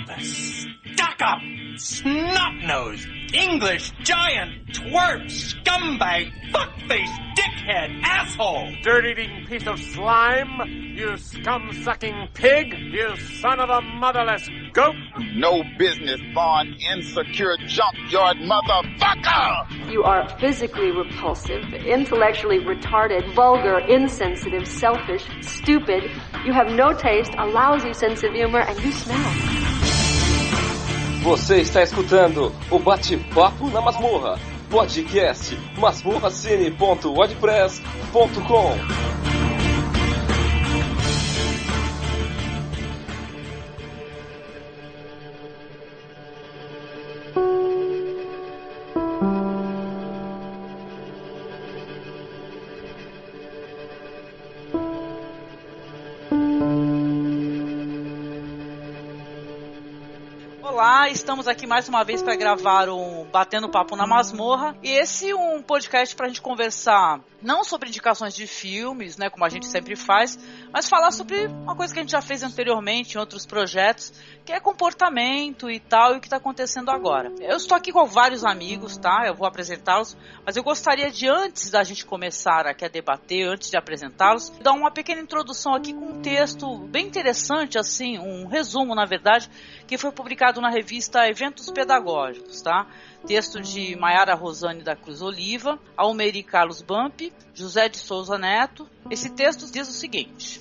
The stuck-up, snot-nosed, English giant, twerp, scumbag, fuck-faced, dickhead, asshole! Dirt-eating piece of slime, you scum-sucking pig, you son of a motherless goat! No business born insecure junkyard motherfucker! You are physically repulsive, intellectually retarded, vulgar, insensitive, selfish, stupid. You have no taste, a lousy sense of humor, and you smell. Você está escutando o Bate-Papo na Masmorra, podcast masmorracine.wordpress.com. Olá, estamos aqui mais uma vez para gravar um Batendo Papo na Masmorra. E esse é um podcast para a gente conversar não sobre indicações de filmes, né, como a gente sempre faz, mas falar sobre uma coisa que a gente já fez anteriormente em outros projetos, que é comportamento e tal, e o que está acontecendo agora. Eu estou aqui com vários amigos, tá? Eu vou apresentá-los, mas eu gostaria de, antes da gente começar aqui a debater, antes de apresentá-los, dar uma pequena introdução aqui com um texto bem interessante, assim, um resumo, na verdade, que foi publicado na revista Eventos Pedagógicos, tá? Texto de Maiara Rosane da Cruz Oliva, Almeri Carlos Bampi, José de Souza Neto. Esse texto diz o seguinte: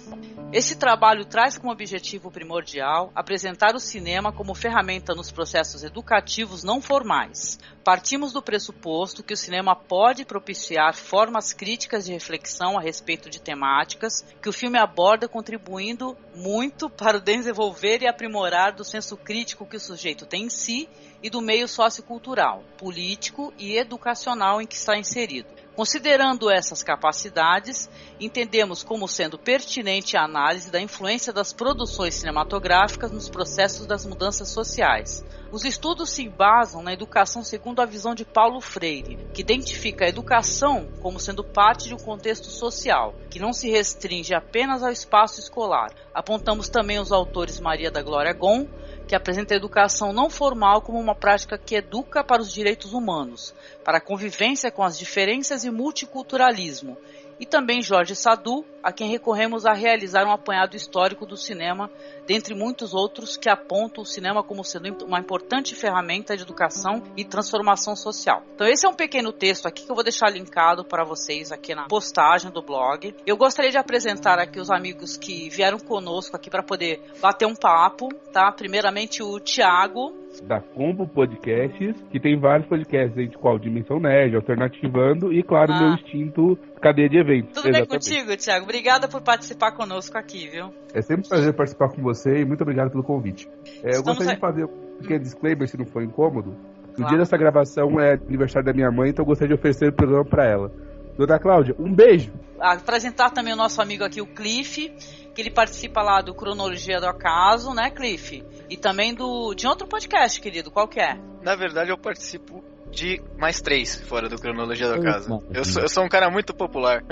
esse trabalho traz como objetivo primordial apresentar o cinema como ferramenta nos processos educativos não formais. Partimos do pressuposto que o cinema pode propiciar formas críticas de reflexão a respeito de temáticas que o filme aborda, contribuindo muito para o desenvolver e aprimorar do senso crítico que o sujeito tem em si e do meio sociocultural, político e educacional em que está inserido. Considerando essas capacidades, entendemos como sendo pertinente a análise da influência das produções cinematográficas nos processos das mudanças sociais. Os estudos se embasam na educação segundo a visão de Paulo Freire, que identifica a educação como sendo parte de um contexto social, que não se restringe apenas ao espaço escolar. Apontamos também os autores Maria da Glória Gon, que apresenta a educação não formal como uma prática que educa para os direitos humanos, para a convivência com as diferenças e multiculturalismo, e também Jorge Sadu, a quem recorremos a realizar um apanhado histórico do cinema, dentre muitos outros que apontam o cinema como sendo uma importante ferramenta de educação e transformação social. Então esse é um pequeno texto aqui que eu vou deixar linkado para vocês aqui na postagem do blog. Eu gostaria de apresentar aqui os amigos que vieram conosco aqui para poder bater um papo, tá? Primeiramente o Thiago, da Combo Podcasts, que tem vários podcasts, entre qual Dimensão Nerd, Alternativando e, claro, meu extinto Cadeia de Eventos. Tudo bem contigo, Thiago? Obrigada por participar conosco aqui, viu? É sempre um prazer participar com você e muito obrigado pelo convite. Eu gostaria de fazer um pequeno disclaimer, se não for incômodo. O dia dessa gravação é aniversário da minha mãe, então eu gostaria de oferecer o programa para ela. Dona Cláudia, um beijo! Apresentar também o nosso amigo aqui, o Cliff, que ele participa lá do Cronologia do Acaso, né, Cliff? E também de outro podcast, querido, qual que é? Na verdade, eu participo de mais 3 fora do Cronologia do Acaso. Eu sou um cara muito popular.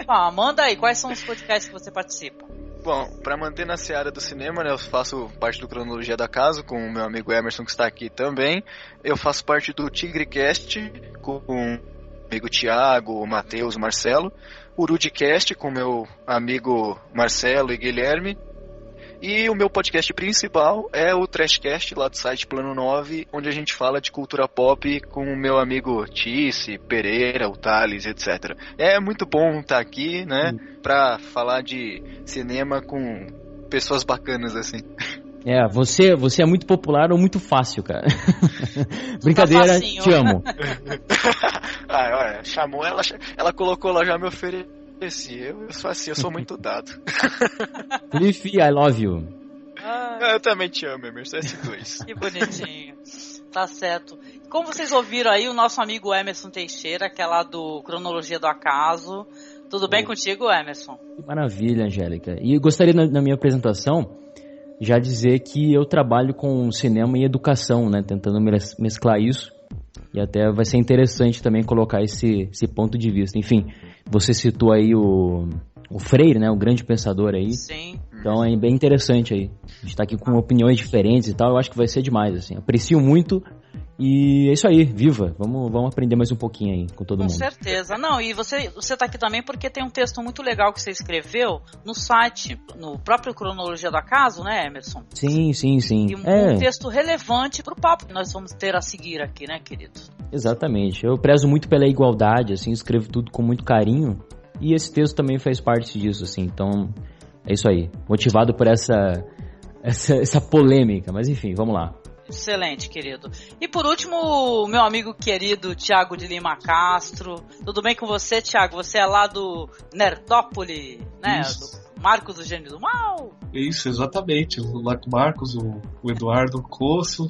Opa, manda aí, quais são os podcasts que você participa? Bom, pra manter na seara do cinema, né, eu faço parte do Cronologia do Acaso com o meu amigo Emerson, que está aqui também. Eu faço parte do TigreCast com o amigo Thiago, o Matheus, o Marcelo. O Rudicast com meu amigo Marcelo e Guilherme. E o meu podcast principal é o Trashcast, lá do site Plano 9, onde a gente fala de cultura pop com o meu amigo Tice, Pereira, o Thales, etc. É muito bom estar aqui, né, pra falar de cinema com pessoas bacanas, assim. É, você é muito popular ou muito fácil, cara. Brincadeira, tá facinho, te amo. Olha, chamou ela colocou lá, já me ofereci. Eu sou assim, eu sou muito dado. Cliff, I love you. Eu também te amo, Emerson, S2. Que bonitinho. Tá certo. Como vocês ouviram aí, o nosso amigo Emerson Teixeira, que é lá do Cronologia do Acaso. Tudo bem contigo, Emerson? Que maravilha, Angélica. E eu gostaria, na minha apresentação, já dizer que eu trabalho com cinema e educação, né? Tentando mesclar isso. E até vai ser interessante também colocar esse ponto de vista. Enfim, você citou aí o Freire, né? O grande pensador aí. Sim. Então é bem interessante aí. A gente tá aqui com opiniões diferentes e tal, eu acho que vai ser demais, assim. Aprecio muito e é isso aí, viva! Vamos aprender mais um pouquinho aí com todo mundo. Com certeza. Não, e você tá aqui também porque tem um texto muito legal que você escreveu no site, no próprio Cronologia do Acaso, né, Emerson? Sim. E um texto relevante pro papo que nós vamos ter a seguir aqui, né, querido? Exatamente. Eu prezo muito pela igualdade, assim, escrevo tudo com muito carinho e esse texto também faz parte disso, assim, então é isso aí. Motivado por essa polêmica, mas enfim, vamos lá. Excelente, querido. E por último, meu amigo querido Thiago de Lima Castro. Tudo bem com você, Thiago? Você é lá do Nerdópolis, né? Isso. Do Marcos, do Gênio do Mal. Isso, exatamente. Lá com o Marcos, o Eduardo Coço.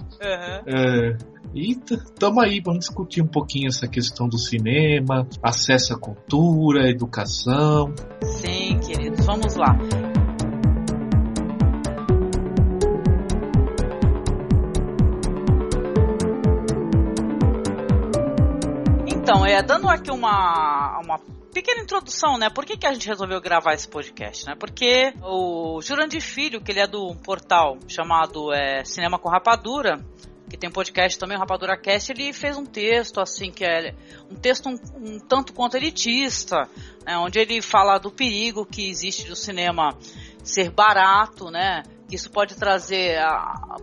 E estamos aí, vamos discutir um pouquinho essa questão do cinema, acesso à cultura, educação. Sim, queridos, vamos lá. Então, dando aqui uma pequena introdução, né? Por que a gente resolveu gravar esse podcast, né? Porque o Jurandir Filho, que ele é do portal chamado Cinema com Rapadura, que tem um podcast também, o Rapadura Cast, ele fez um texto, assim, que é um texto um tanto quanto elitista, né? Onde ele fala do perigo que existe do cinema ser barato, né? Que isso pode trazer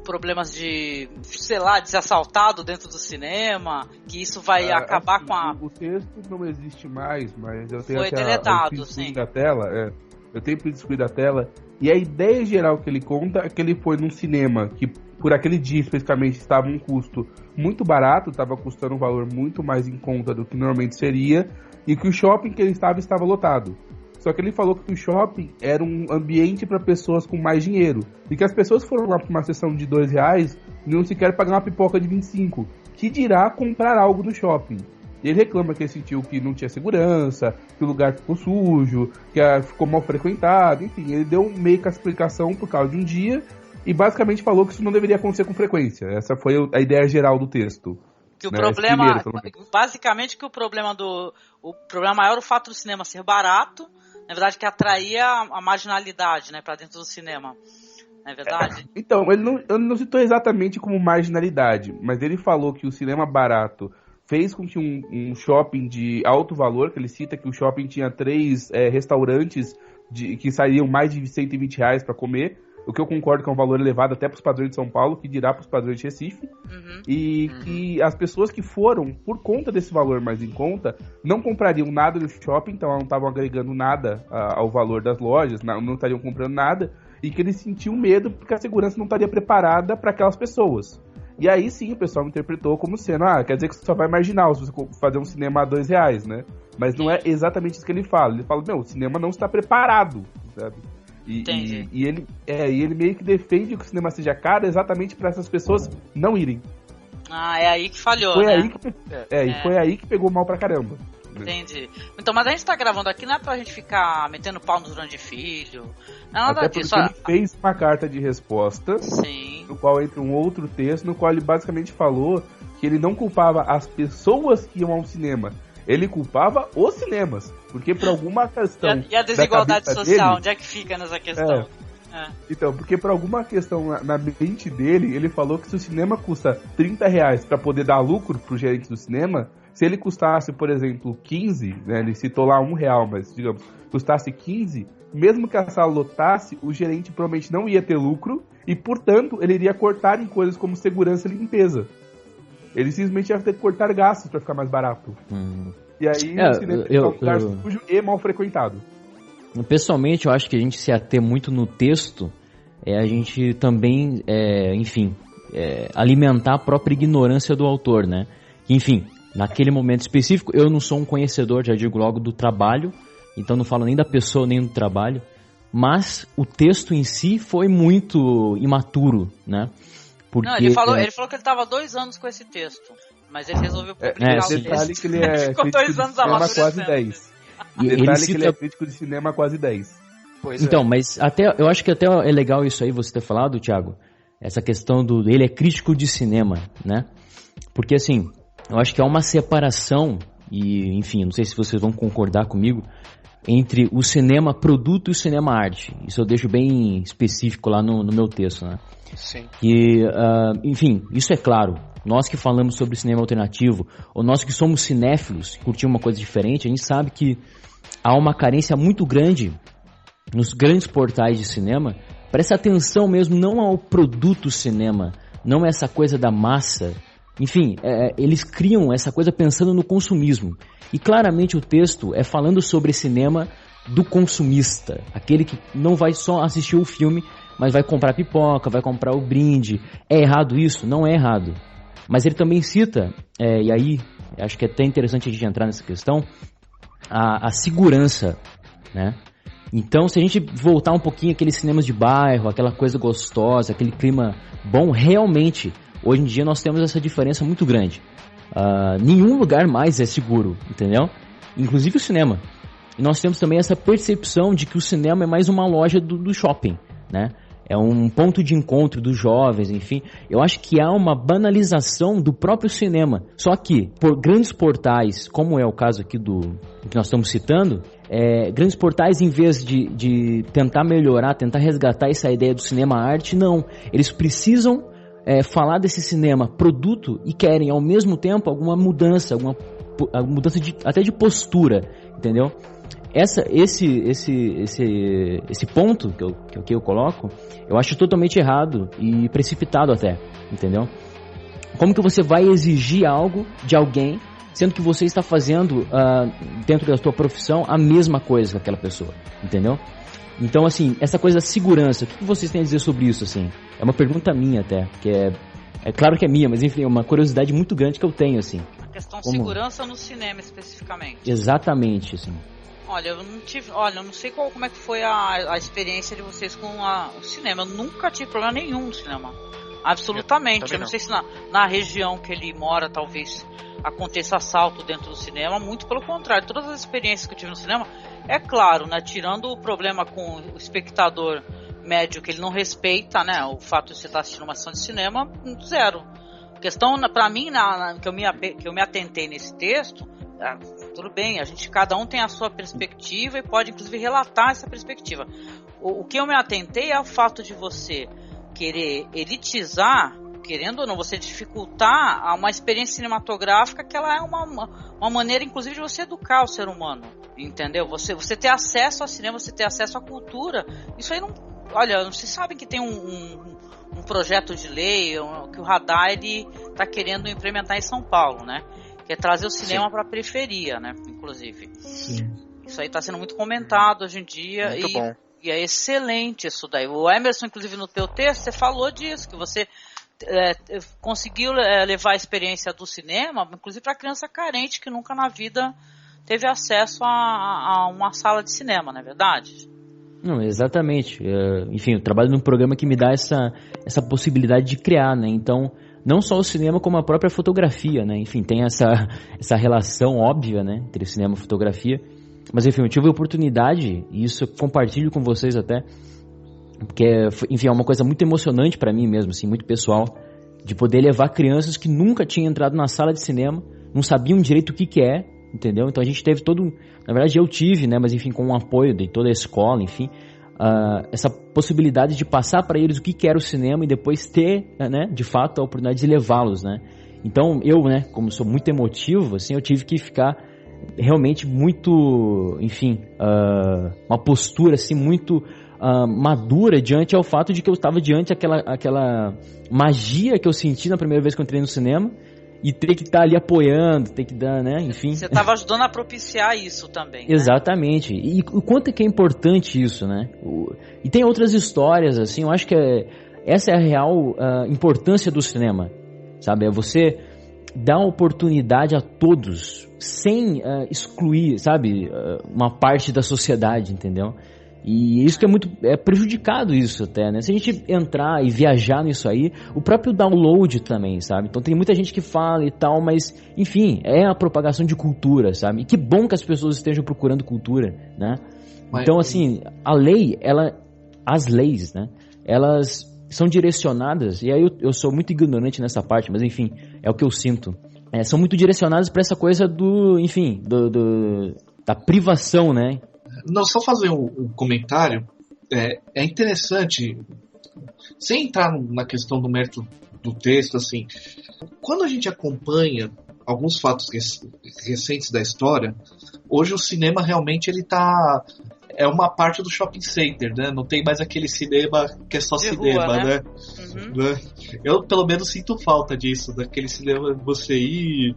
problemas de, sei lá, de ser assaltado dentro do cinema, que isso vai acabar com a... O texto não existe mais, mas eu tenho Foi deletado, sim. Da tela, eu tenho print screen da tela, e a ideia geral que ele conta é que ele foi num cinema que, por aquele dia especificamente, estava um custo muito barato, estava custando um valor muito mais em conta do que normalmente seria, e que o shopping que ele estava lotado. Só que ele falou que o shopping era um ambiente para pessoas com mais dinheiro. E que as pessoas foram lá para uma sessão de R$2 e não sequer pagar uma pipoca de 25. Que dirá comprar algo do shopping. E ele reclama que ele sentiu que não tinha segurança, que o lugar ficou sujo, que ficou mal frequentado. Enfim, ele deu meio que a explicação por causa de um dia. E basicamente falou que isso não deveria acontecer com frequência. Essa foi a ideia geral do texto. Que o problema, basicamente que o problema maior é o fato do cinema ser barato, na verdade que atraía a marginalidade, né, para dentro do cinema, não é verdade? Então, ele não citou exatamente como marginalidade, mas ele falou que o cinema barato fez com que um shopping de alto valor, que ele cita que o shopping tinha 3 restaurantes que sairiam mais de R$120 para comer, o que eu concordo que é um valor elevado até para os padrões de São Paulo, que dirá para os padrões de Recife, que as pessoas que foram, por conta desse valor mais em conta, não comprariam nada do shopping, então não estavam agregando nada ao valor das lojas, não estariam comprando nada, e que ele sentiu medo porque a segurança não estaria preparada para aquelas pessoas. E aí sim o pessoal interpretou como sendo, quer dizer que você só vai marginal se você fazer um cinema a R$2, né? Mas não é exatamente isso que ele fala. Ele fala, o cinema não está preparado, sabe? E ele meio que defende que o cinema seja caro exatamente para essas pessoas não irem. É aí que falhou, né? Foi aí que pegou mal pra caramba. Entendi. Então, mas a gente tá gravando aqui não é pra gente ficar metendo pau no Jurandir Filho. Não é nada até disso. Ele fez uma carta de resposta, sim, no qual entra um outro texto, no qual ele basicamente falou que ele não culpava as pessoas que iam ao cinema. Ele culpava os cinemas, porque por alguma questão... E a desigualdade social, dele, onde é que fica nessa questão? Então, porque por alguma questão na mente dele, ele falou que se o cinema custa R$30 para poder dar lucro pro gerente do cinema, se ele custasse, por exemplo, 15, né, ele citou lá R$1, mas digamos, custasse 15, mesmo que a sala lotasse, o gerente provavelmente não ia ter lucro e, portanto, ele iria cortar em coisas como segurança e limpeza. Ele simplesmente ia ter que cortar gastos para ficar mais barato. E aí o cinema é um lugar sujo e mal frequentado. Pessoalmente, eu acho que a gente se ater muito no texto a gente também, alimentar a própria ignorância do autor, né? Enfim, naquele momento específico, eu não sou um conhecedor, já digo logo, do trabalho, então não falo nem da pessoa nem do trabalho, mas o texto em si foi muito imaturo, né? Porque, não, ele falou que ele estava 2 anos com esse texto, mas ele resolveu publicar o texto. Que ele ficou 2 anos quase 10. Detalhe que ele é crítico de cinema há quase 10. Então, mas eu acho que até é legal isso aí, você ter falado, Thiago, essa questão ele é crítico de cinema, né? Porque assim, eu acho que há uma separação, e enfim, não sei se vocês vão concordar comigo, entre o cinema produto e o cinema arte. Isso eu deixo bem específico lá no meu texto, né? Sim. E, enfim, isso é claro. Nós que falamos sobre cinema alternativo, ou nós que somos cinéfilos, curtimos uma coisa diferente, a gente sabe que há uma carência muito grande nos grandes portais de cinema. Presta atenção mesmo, não ao produto cinema, não essa coisa da massa. Enfim, eles criam essa coisa pensando no consumismo. E claramente o texto é falando sobre cinema do consumista, aquele que não vai só assistir o filme, mas vai comprar pipoca, vai comprar o brinde. É errado isso? Não é errado. Mas ele também cita, e aí acho que é até interessante a gente entrar nessa questão, a segurança, né? Então, se a gente voltar um pouquinho àqueles cinemas de bairro, aquela coisa gostosa, aquele clima bom, realmente, hoje em dia nós temos essa diferença muito grande. Nenhum lugar mais é seguro, entendeu? Inclusive o cinema. E nós temos também essa percepção de que o cinema é mais uma loja do shopping, né? É um ponto de encontro dos jovens, enfim. Eu acho que há uma banalização do próprio cinema. Só que, por grandes portais, como é o caso aqui do que nós estamos citando, grandes portais, em vez de tentar melhorar, tentar resgatar essa ideia do cinema-arte, não. Eles precisam falar desse cinema produto e querem, ao mesmo tempo, alguma mudança, alguma mudança até de postura, entendeu? Esse ponto que eu coloco, eu acho totalmente errado e precipitado até, entendeu? Como que você vai exigir algo de alguém, sendo que você está fazendo dentro da sua profissão a mesma coisa que aquela pessoa, entendeu? Então, assim, essa coisa da segurança, o que vocês têm a dizer sobre isso, assim? É uma pergunta minha até, que é claro que é minha, mas enfim, é uma curiosidade muito grande que eu tenho, assim. A questão segurança no cinema, especificamente. Exatamente, assim. Olha, eu não sei como é que foi a experiência de vocês com o cinema. Eu nunca tive problema nenhum no cinema. Absolutamente. Eu não sei se na região que ele mora, talvez aconteça assalto dentro do cinema. Muito pelo contrário. Todas as experiências que eu tive no cinema, é claro, né? Tirando o problema com o espectador médio, que ele não respeita, né? O fato de você estar assistindo uma sessão de cinema, zero. A questão, pra mim, que eu me atentei nesse texto, tudo bem, cada um tem a sua perspectiva e pode inclusive relatar essa perspectiva. O que eu me atentei é o fato de você querer elitizar, querendo ou não, você dificultar uma experiência cinematográfica, que ela é uma maneira inclusive de você educar o ser humano, entendeu? Você ter acesso ao cinema, você ter acesso à cultura. Isso aí não... Olha, vocês sabem que tem um projeto de lei que o Radar está querendo implementar em São Paulo, né? Que é trazer o cinema para a periferia, né? Inclusive. Sim. Isso aí está sendo muito comentado hoje em dia. Muito bom. E é excelente isso daí. O Emerson, inclusive, no teu texto, você falou disso, que você conseguiu levar a experiência do cinema, inclusive para criança carente que nunca na vida teve acesso a uma sala de cinema, não é verdade? Não, exatamente. Enfim, eu trabalho num programa que me dá essa possibilidade de criar, né? Então, não só o cinema, como a própria fotografia, né? Enfim, tem essa relação óbvia, né? Entre cinema e fotografia. Mas, enfim, eu tive a oportunidade, e isso eu compartilho com vocês até, porque, enfim, é uma coisa muito emocionante pra mim mesmo, assim, muito pessoal, de poder levar crianças que nunca tinham entrado na sala de cinema, não sabiam direito o que é, entendeu? Então a gente teve na verdade eu tive, né? Mas, enfim, com o apoio de toda a escola, enfim, essa possibilidade de passar para eles o que era o cinema e depois ter, né, de fato, a oportunidade de levá-los, né? Então eu, né, como sou muito emotivo, assim, eu tive que ficar realmente muito, enfim, uma postura assim muito madura diante ao fato de que eu estava diante aquela magia que eu senti na primeira vez que eu entrei no cinema e ter que estar ali apoiando, ter que dar, né, enfim. Você estava ajudando a propiciar isso também, né? Exatamente. E o quanto é que é importante isso, né? E tem outras histórias, assim, eu acho que essa é a real importância do cinema, sabe? É você dar oportunidade a todos, sem excluir, sabe, uma parte da sociedade, entendeu? E isso que é muito prejudicado isso até, né? Se a gente entrar e viajar nisso aí, o próprio download também, sabe? Então tem muita gente que fala e tal, mas, enfim, é a propagação de cultura, sabe? E que bom que as pessoas estejam procurando cultura, né? Então, assim, as leis, né? Elas são direcionadas, e aí eu sou muito ignorante nessa parte, mas enfim, é o que eu sinto. São muito direcionadas para essa coisa do, enfim, da privação, né? Não, só fazer um comentário. É interessante, sem entrar na questão do mérito do texto, assim, quando a gente acompanha alguns fatos recentes da história, hoje o cinema realmente ele é uma parte do shopping center, né? Não tem mais aquele cinema que é só de cinema, rua, né? Uhum. Eu, pelo menos, sinto falta disso, daquele cinema você ir...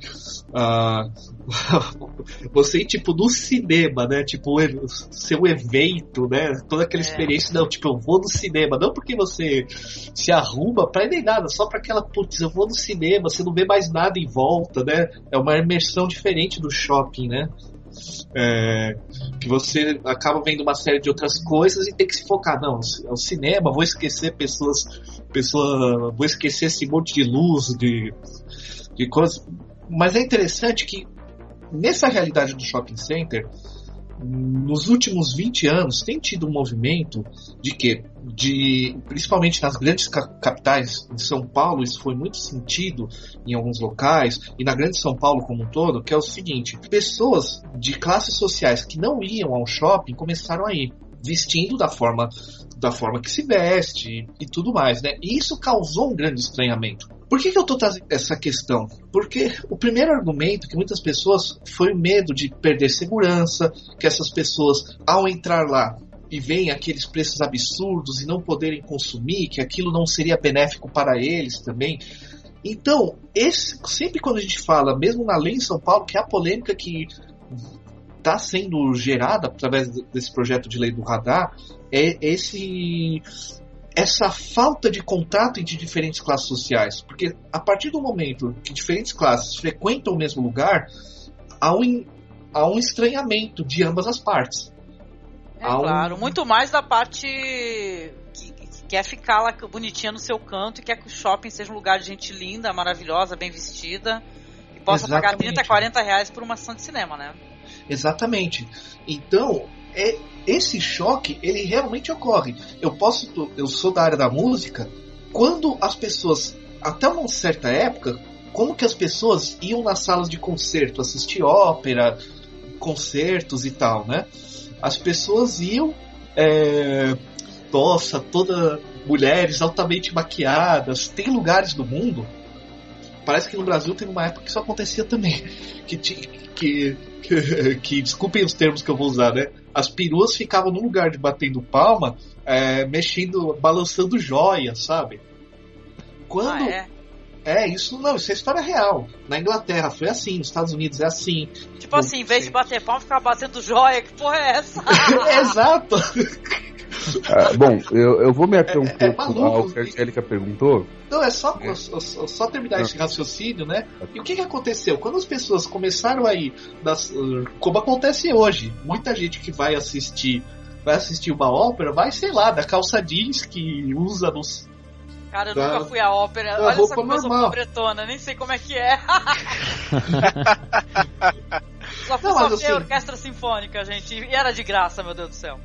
você ir, tipo, no cinema, né? Tipo, seu evento, né? Toda aquela experiência, não, tipo, eu vou no cinema. Não porque você se arruma pra ir nem nada, só pra aquela, putz, eu vou no cinema, você não vê mais nada em volta, né? É uma imersão diferente do shopping, né? Que você acaba vendo uma série de outras coisas e tem que se focar. Não, é o cinema, vou esquecer vou esquecer esse monte de luz, de coisas. Mas é interessante que nessa realidade do shopping center, nos últimos 20 anos tem tido um movimento principalmente nas grandes capitais, em São Paulo isso foi muito sentido em alguns locais, e na grande São Paulo como um todo, que é o seguinte: pessoas de classes sociais que não iam ao shopping começaram a ir, vestindo da forma que se veste e tudo mais, né? E isso causou um grande estranhamento. Por que eu estou trazendo essa questão? Porque o primeiro argumento que muitas pessoas foi o medo de perder segurança, que essas pessoas, ao entrar lá e veem aqueles preços absurdos e não poderem consumir, que aquilo não seria benéfico para eles também. Então, sempre quando a gente fala, mesmo na lei em São Paulo, que é a polêmica que está sendo gerada através desse projeto de lei do radar, é essa falta de contato entre diferentes classes sociais, porque a partir do momento que diferentes classes frequentam o mesmo lugar, há um estranhamento de ambas as partes. Claro, muito mais da parte que quer ficar lá bonitinha no seu canto e quer que o shopping seja um lugar de gente linda, maravilhosa, bem vestida, e possa pagar 30, 40 reais por uma sessão de cinema, né? Exatamente. Então, esse choque, ele realmente ocorre. Eu sou da área da música. Quando as pessoas, até uma certa época, como que as pessoas iam nas salas de concerto, assistir ópera, concertos e tal, né? As pessoas iam, mulheres altamente maquiadas. Tem lugares do mundo, parece que no Brasil teve uma época que isso acontecia também, que desculpem os termos que eu vou usar, né? As peruas ficavam no lugar de batendo palma, mexendo, balançando joias, sabe? Quando... isso é história real. Na Inglaterra foi assim, nos Estados Unidos é assim. Tipo assim, em vez de bater palma, ficava batendo joia. Que porra é essa? Exato. Bom, eu vou me ater um pouco ao que a Angélica perguntou. Não, só terminar esse raciocínio, né? E o que aconteceu? Quando as pessoas começaram a ir, como acontece hoje, muita gente que vai assistir uma ópera, vai, sei lá, da calça jeans que usa nos... Cara, eu nunca fui à ópera. Olha essa coisa pobretona, nem sei como é que é. Só fui a orquestra sinfônica, gente, e era de graça, meu Deus do céu.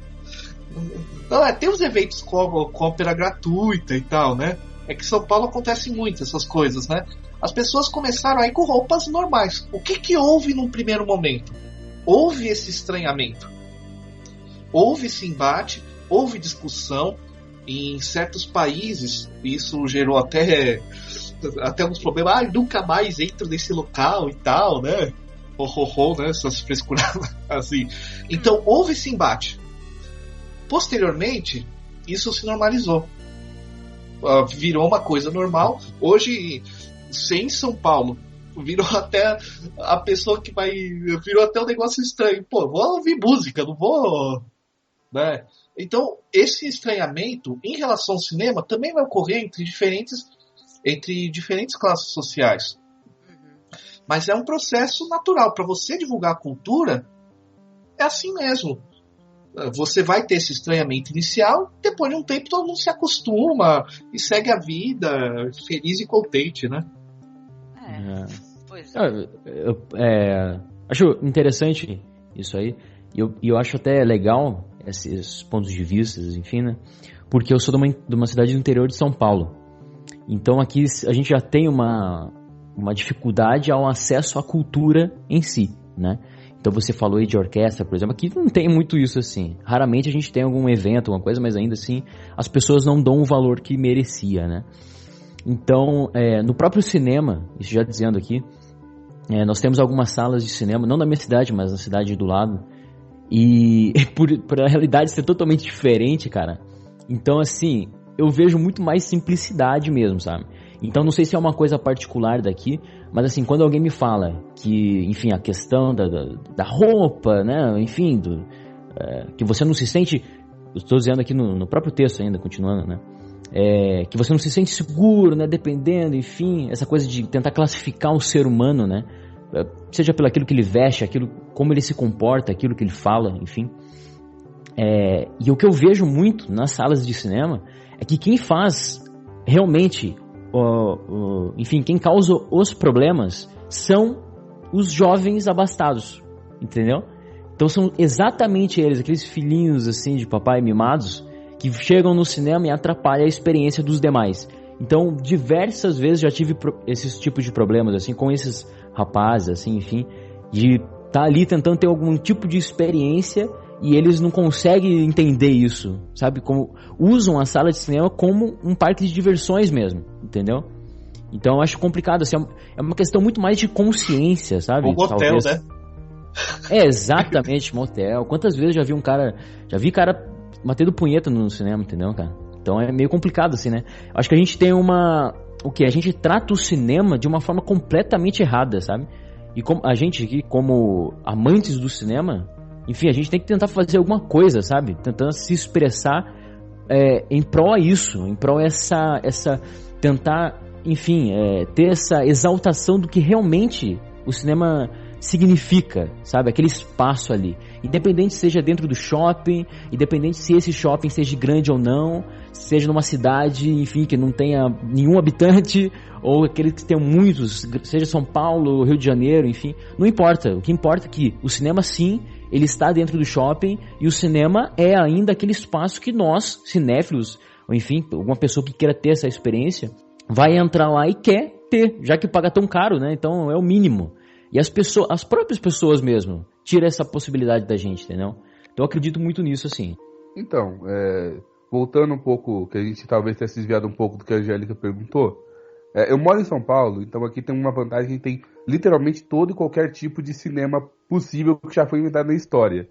Não, tem uns eventos com ópera gratuita e tal, né? É que em São Paulo acontece muito essas coisas, né? As pessoas começaram a ir com roupas normais. O que houve num primeiro momento? Houve esse estranhamento. Houve esse embate, houve discussão. Em certos países, isso gerou até uns problemas. Nunca mais entro nesse local e tal, né? Né? Essas frescuradas assim. Então, houve esse embate. Posteriormente, isso se normalizou. Virou uma coisa normal. Hoje, sem São Paulo, virou até a pessoa que vai... Virou até um negócio estranho. Pô, vou ouvir música, não vou... Né? Então, esse estranhamento em relação ao cinema também vai ocorrer entre diferentes classes sociais. Mas é um processo natural. Para você divulgar a cultura, é assim mesmo. Você vai ter esse estranhamento inicial, depois de um tempo todo mundo se acostuma e segue a vida feliz e contente, né? Pois é. Acho interessante isso aí. E eu acho até legal esses pontos de vista, enfim, né? Porque eu sou de uma cidade do interior de São Paulo. Então aqui a gente já tem uma dificuldade ao acesso à cultura em si, né? Então você falou aí de orquestra, por exemplo, aqui não tem muito isso assim. Raramente a gente tem algum evento, alguma coisa, mas ainda assim as pessoas não dão o valor que merecia, né? Então, no próprio cinema, isso já dizendo aqui, nós temos algumas salas de cinema, não na minha cidade, mas na cidade do lado, e por a realidade ser totalmente diferente, cara, então assim, eu vejo muito mais simplicidade mesmo, sabe? Então não sei se é uma coisa particular daqui, mas assim, quando alguém me fala que, enfim, a questão da roupa, né, enfim, que você não se sente, eu estou dizendo aqui no próprio texto ainda, continuando, né, que você não se sente seguro, né, dependendo, enfim, essa coisa de tentar classificar o ser humano, né, seja pelo aquilo que ele veste, aquilo, como ele se comporta, aquilo que ele fala, enfim. E o que eu vejo muito nas salas de cinema é que quem faz realmente, enfim, quem causa os problemas são os jovens abastados, entendeu? Então são exatamente eles, aqueles filhinhos assim de papai mimados, que chegam no cinema e atrapalham a experiência dos demais. Então, diversas vezes já tive esses tipos de problemas, assim, com esses rapazes, assim, enfim, de estar ali tentando ter algum tipo de experiência e eles não conseguem entender isso, sabe? Como usam a sala de cinema como um parque de diversões mesmo, entendeu? Então, eu acho complicado, assim, é uma questão muito mais de consciência, sabe? Um motel, né? Exatamente, motel. Quantas vezes eu já vi cara batendo punheta no cinema, entendeu, cara? Então é meio complicado, assim, né? Acho que a gente tem a gente trata o cinema de uma forma completamente errada, sabe? E a gente aqui, como amantes do cinema, enfim, a gente tem que tentar fazer alguma coisa, sabe? Tentando se expressar em prol a isso, em prol essa tentar, enfim, ter essa exaltação do que realmente o cinema significa, sabe? Aquele espaço ali. Independente seja dentro do shopping, independente se esse shopping seja grande ou não, seja numa cidade, enfim, que não tenha nenhum habitante, ou aquele que tenha muitos, seja São Paulo, Rio de Janeiro, enfim, não importa. O que importa é que o cinema, sim, ele está dentro do shopping, e o cinema é ainda aquele espaço que nós, cinéfilos, ou enfim, alguma pessoa que queira ter essa experiência, vai entrar lá e quer ter, já que paga tão caro, né? Então é o mínimo. E as próprias pessoas mesmo tiram essa possibilidade da gente, entendeu? Então eu acredito muito nisso, assim. Então, voltando um pouco, que a gente talvez tenha se desviado um pouco do que a Angélica perguntou, eu moro em São Paulo, então aqui tem uma vantagem, a gente tem literalmente todo e qualquer tipo de cinema possível que já foi inventado na história.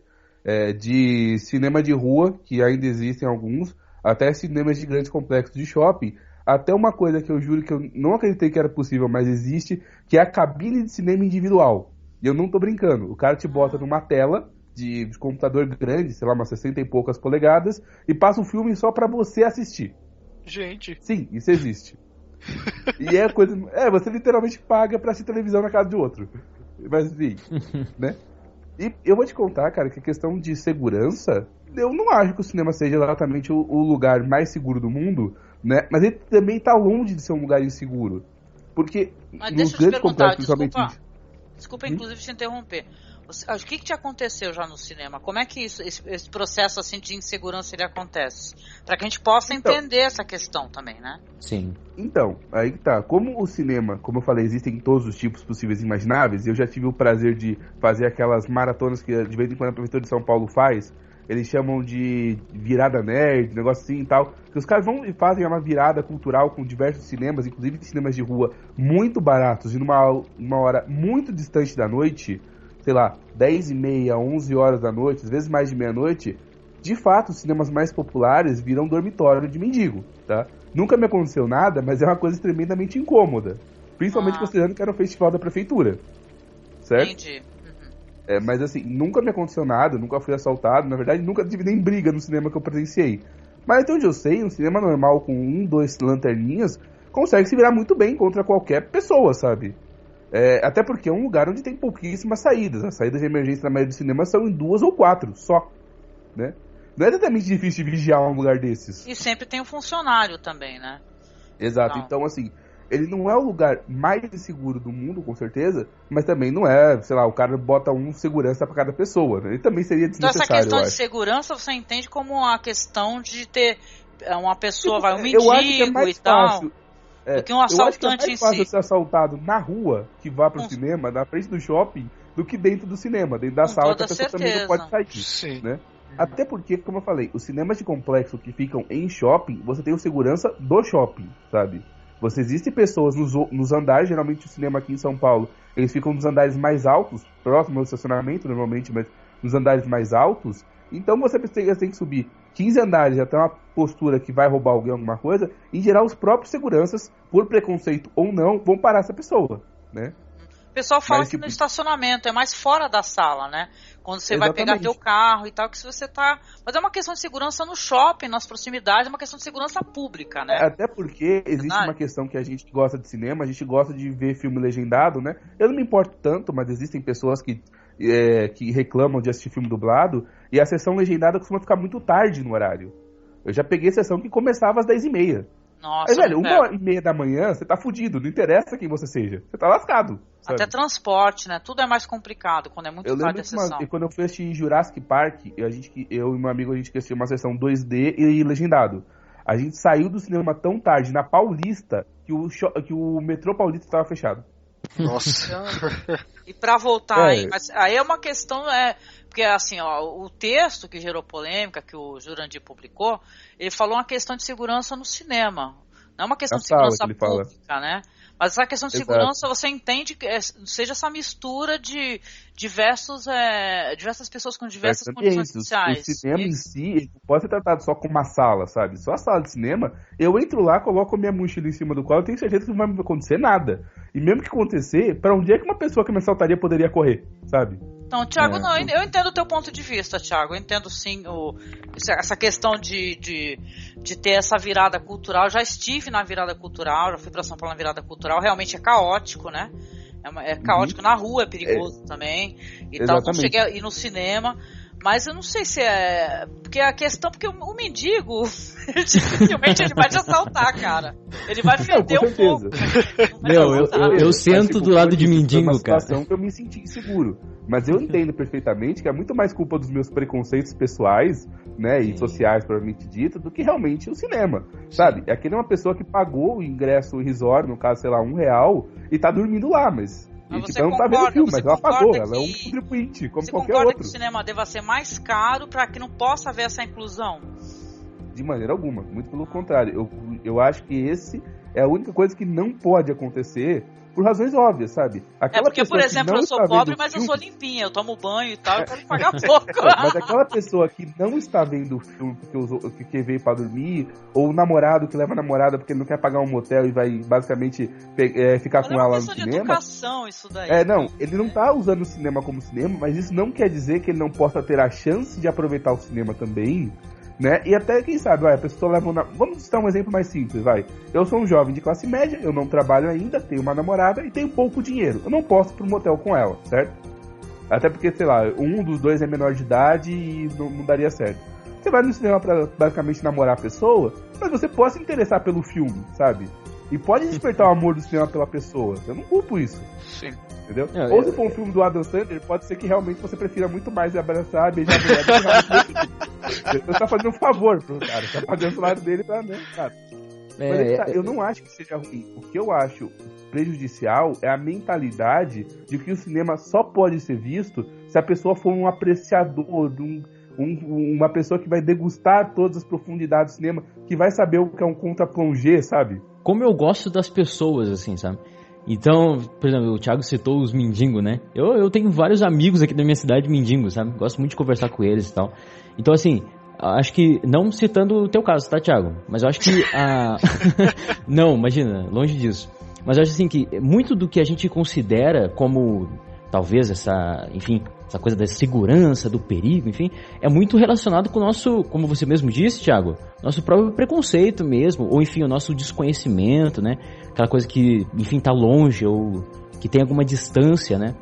De cinema de rua, que ainda existem alguns, até cinemas de grandes complexos de shopping, até uma coisa que eu juro que eu não acreditei que era possível, mas existe, que é a cabine de cinema individual. E eu não tô brincando. O cara te bota numa tela de computador grande, sei lá, umas 60 e poucas polegadas, e passa o filme só pra você assistir. Gente. Sim, isso existe. E é coisa... você literalmente paga pra assistir televisão na casa de outro. Mas enfim, né? E eu vou te contar, cara, que a questão de segurança, eu não acho que o cinema seja exatamente o lugar mais seguro do mundo, né? Mas ele também tá longe de ser um lugar inseguro. Porque mas nos deixa eu te perguntar, desculpa, inclusive te interromper. O que te aconteceu já no cinema? Como é que esse processo assim de insegurança ele acontece? Para que a gente possa entender essa questão também, né? Sim. Então, aí que tá. Como o cinema, como eu falei, existem todos os tipos possíveis e imagináveis, eu já tive o prazer de fazer aquelas maratonas que de vez em quando a Prefeitura de São Paulo faz. Eles chamam de virada nerd, negócio assim e tal. Que os caras vão e fazem uma virada cultural com diversos cinemas, inclusive cinemas de rua muito baratos, e numa hora muito distante da noite, sei lá, 10h30, 11 horas da noite, às vezes mais de meia-noite. De fato, os cinemas mais populares viram dormitório de mendigo, tá? Nunca me aconteceu nada, mas é uma coisa tremendamente incômoda. Principalmente considerando que era um festival da prefeitura. Certo? Entendi. Mas assim, nunca me aconteceu nada, nunca fui assaltado, na verdade nunca tive nem briga no cinema que eu presenciei. Mas até onde eu sei, um cinema normal com 2 lanterninhas consegue se virar muito bem contra qualquer pessoa, sabe? Até porque é um lugar onde tem pouquíssimas saídas. As saídas de emergência na maioria dos cinemas são em 2 ou 4 só, né? Não é exatamente difícil de vigiar um lugar desses. E sempre tem um funcionário também, né? Exato, então assim, ele não é o lugar mais inseguro do mundo, com certeza, mas também não é, sei lá, o cara bota um segurança pra cada pessoa, né? Ele também seria desnecessário. Então essa questão de segurança você entende como a questão de ter uma pessoa, um mendigo e tal, do que um assaltante em si. Eu acho que é mais fácil ser assaltado na rua, que vá pro cinema, na frente do shopping, do que dentro do cinema, dentro da sala, que a pessoa também não pode sair. Sim. Né? Até porque, como eu falei, os cinemas de complexo que ficam em shopping, você tem o segurança do shopping, sabe? Existem pessoas nos andares, geralmente o cinema aqui em São Paulo, eles ficam nos andares mais altos, próximo ao estacionamento normalmente, mas nos andares mais altos, então você tem que subir 15 andares, até uma postura que vai roubar alguém, alguma coisa. Em geral, os próprios seguranças, por preconceito ou não, vão parar essa pessoa, né? O pessoal fala que no estacionamento é mais fora da sala, né? Quando você vai pegar teu carro e tal, que se você tá... Mas é uma questão de segurança no shopping, nas proximidades, é uma questão de segurança pública, né? Até porque existe uma questão que a gente gosta de cinema, a gente gosta de ver filme legendado, né? Eu não me importo tanto, mas existem pessoas que reclamam de assistir filme dublado, e a sessão legendada costuma ficar muito tarde no horário. Eu já peguei sessão que começava às 10h30. Nossa, aí, velho, 1h30 da manhã, você tá fudido, não interessa quem você seja. Você tá lascado. Sabe? Até transporte, né? Tudo é mais complicado quando é muito tarde a sessão. Quando eu fui assistir Jurassic Park, eu e meu amigo, a gente assistiu uma sessão 2D e legendado. A gente saiu do cinema tão tarde, na Paulista, que o metrô Paulista estava fechado. Nossa. E pra voltar aí é uma questão, porque assim, ó, o texto que gerou polêmica, que o Jurandir publicou, ele falou uma questão de segurança no cinema. Não é uma questão de segurança pública, né? Mas essa questão de segurança, você entende que seja essa mistura de diversas pessoas com diversas condições sociais. O cinema em si pode ser tratado só como uma sala, sabe? Só a sala de cinema, eu entro lá, coloco a minha mochila em cima do qual eu tenho certeza que não vai acontecer nada. E mesmo que acontecer, pra onde é que uma pessoa que me assaltaria poderia correr, sabe? Então, Thiago, eu entendo o teu ponto de vista, Thiago. Eu entendo sim essa questão de ter essa virada cultural. Eu já estive na virada cultural, já fui pra São Paulo na virada cultural. Realmente é caótico, né? É caótico na rua, é perigoso também. E tal, não cheguei a ir no cinema. Mas eu não sei se é... Porque a questão... Porque o mendigo, dificilmente ele vai te assaltar, cara. Ele vai feder um pouco. Eu sento do lado de mendigo, cara. É uma situação que eu me senti inseguro. Mas eu entendo perfeitamente que é muito mais culpa dos meus preconceitos pessoais, né, e sociais, provavelmente dito, do que realmente o cinema, sabe? É aquele uma pessoa que pagou o ingresso irrisório, no caso, sei lá, R$1, e tá dormindo lá, mas... Mas ela não tá vendo o filme, mas ela pagou, ela é um contribuinte, como qualquer outro. Você concorda que o cinema deva ser mais caro para que não possa haver essa inclusão? De maneira alguma, muito pelo contrário. Eu acho que esse é a única coisa que não pode acontecer por razões óbvias, sabe? Porque, por exemplo, eu sou pobre, mas eu sou limpinha, eu tomo banho e tal, eu quero pagar pouco. Mas aquela pessoa que não está vendo o filme porque veio pra dormir, ou o namorado que leva a namorada porque ele não quer pagar um motel e vai basicamente ficar com ela no cinema. É uma educação isso daí. Ele não tá usando o cinema como cinema, mas isso não quer dizer que ele não possa ter a chance de aproveitar o cinema também, né? E até, quem sabe, a pessoa leva Vamos citar um exemplo mais simples, Eu sou um jovem de classe média, eu não trabalho ainda, tenho uma namorada e tenho pouco dinheiro. Eu não posso ir pro motel com ela, certo? Até porque, sei lá, um dos dois é menor de idade e não daria certo. Você vai no cinema pra basicamente namorar a pessoa, mas você pode se interessar pelo filme, sabe? E pode despertar o amor do cinema pela pessoa. Eu não culpo isso. Sim. Entendeu? Ou se for um filme do Adam Sandler, pode ser que realmente você prefira muito mais abraçar, beijar a mulher do que realmente. Você tá fazendo um favor pro cara, tá pagando o lado dele pra, né, cara? Eu não acho que seja ruim. O que eu acho prejudicial é a mentalidade de que o cinema só pode ser visto se a pessoa for um apreciador, uma pessoa que vai degustar todas as profundidades do cinema, que vai saber o que é um contra-plongé, sabe? Como eu gosto das pessoas, assim, sabe? Então, por exemplo, o Thiago citou os mendigos, né? Eu tenho vários amigos aqui da minha cidade mendigos, sabe? Gosto muito de conversar com eles e tal. Então, assim, acho que, não citando o teu caso, tá, Thiago? Mas eu acho que Não, imagina, longe disso. Mas eu acho assim que muito do que a gente considera como, talvez, essa coisa da segurança, do perigo, enfim, é muito relacionado com o nosso, como você mesmo disse, Thiago, nosso próprio preconceito mesmo, ou enfim, o nosso desconhecimento, né? Aquela coisa que, enfim, tá longe ou que tem alguma distância, né?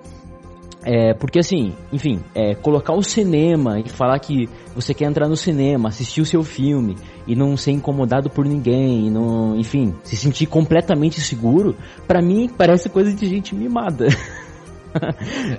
Porque assim, enfim, colocar o cinema e falar que você quer entrar no cinema, assistir o seu filme e não ser incomodado por ninguém, não, enfim, se sentir completamente seguro, pra mim parece coisa de gente mimada.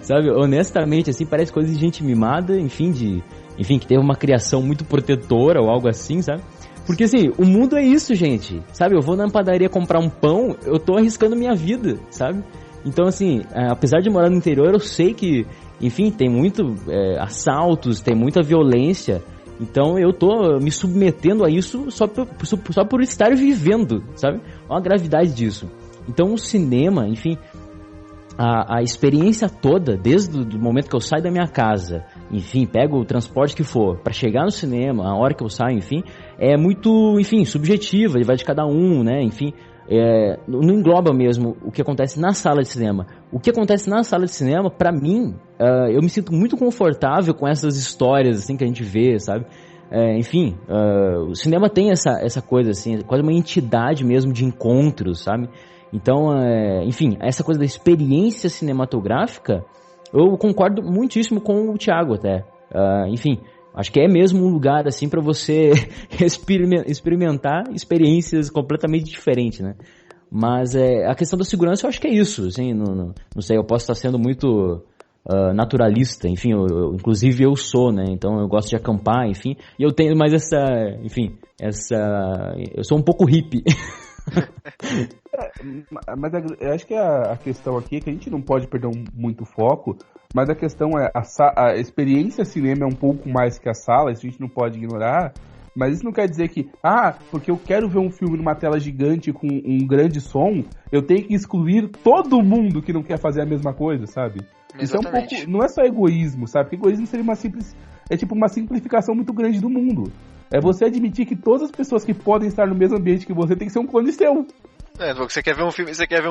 Sabe, honestamente, assim, parece coisa de gente mimada, enfim, que teve uma criação muito protetora ou algo assim, sabe? Porque assim, o mundo é isso, gente, sabe? Eu vou na padaria comprar um pão, eu tô arriscando minha vida, sabe? Então, assim, apesar de morar no interior, eu sei que, enfim, tem muito assaltos, tem muita violência. Então eu tô me submetendo a isso só por estar vivendo, sabe? Olha a gravidade disso. Então o cinema, enfim, a experiência toda, desde o momento que eu saio da minha casa, enfim, pego o transporte que for, para chegar no cinema, a hora que eu saio, enfim, é muito, enfim, subjetiva, vai de cada um, né? Enfim, não engloba mesmo o que acontece na sala de cinema. O que acontece na sala de cinema, pra mim, eu me sinto muito confortável com essas histórias assim que a gente vê, sabe? Enfim, o cinema tem essa coisa assim, quase uma entidade mesmo de encontros, sabe? Então, enfim, essa coisa da experiência cinematográfica, eu concordo muitíssimo com o Thiago até. Enfim, acho que é mesmo um lugar assim para você experimentar experiências completamente diferentes, né? Mas a questão da segurança eu acho que é isso, assim, não sei, eu posso estar sendo muito naturalista, enfim, inclusive eu sou, né? Então eu gosto de acampar, enfim, e eu tenho mais eu sou um pouco hippie. Mas eu acho que a questão aqui é que a gente não pode perder muito foco, mas a questão é a experiência cinema é um pouco mais que a sala, isso a gente não pode ignorar, mas isso não quer dizer que, porque eu quero ver um filme numa tela gigante com um grande som, eu tenho que excluir todo mundo que não quer fazer a mesma coisa, sabe? Exatamente. Isso é um pouco, não é só egoísmo, sabe? Porque egoísmo seria uma simplificação muito grande do mundo. É você admitir que todas as pessoas que podem estar no mesmo ambiente que você tem que ser um clone seu. Você quer ver um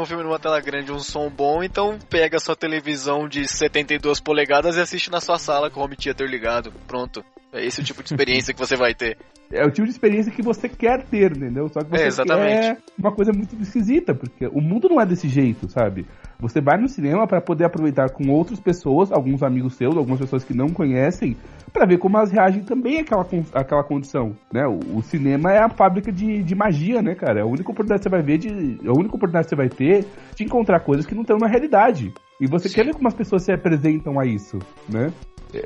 filme numa tela grande, um som bom, então pega a sua televisão de 72 polegadas e assiste na sua sala com o home theater ligado. Pronto. É esse o tipo de experiência que você vai ter. É o tipo de experiência que você quer ter, entendeu? Só que você quer uma coisa muito esquisita, porque o mundo não é desse jeito, sabe? Você vai no cinema para poder aproveitar com outras pessoas, alguns amigos seus, algumas pessoas que não conhecem, para ver como elas reagem também àquela condição, né? O cinema é a fábrica de magia, né, cara? É a única oportunidade que você vai ter de encontrar coisas que não estão na realidade. E você quer ver como as pessoas se apresentam a isso, né?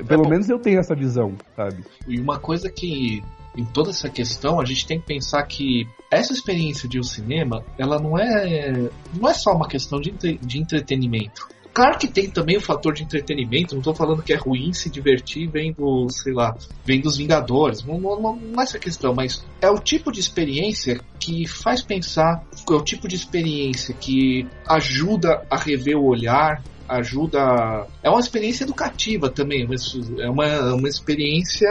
Pelo menos eu tenho essa visão, sabe? E uma coisa que, em toda essa questão, a gente tem que pensar que essa experiência de um cinema, ela não é só uma questão de entretenimento. Claro que tem também o fator de entretenimento, não estou falando que é ruim se divertir vendo, sei lá, vendo os Vingadores, não é essa questão, mas é o tipo de experiência que faz pensar, é o tipo de experiência que ajuda a rever o olhar, é uma experiência educativa também, é uma experiência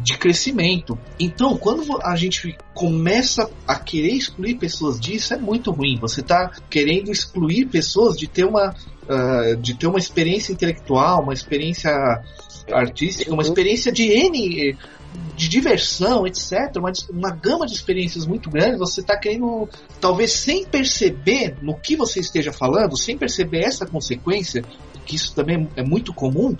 de crescimento. Então, quando a gente começa a querer excluir pessoas disso, é muito ruim. Você está querendo excluir pessoas de ter uma experiência intelectual, uma experiência artística, uma experiência de diversão, etc. Uma gama de experiências muito grande. Você está querendo, talvez sem perceber no que você esteja falando, sem perceber essa consequência, que isso também é muito comum,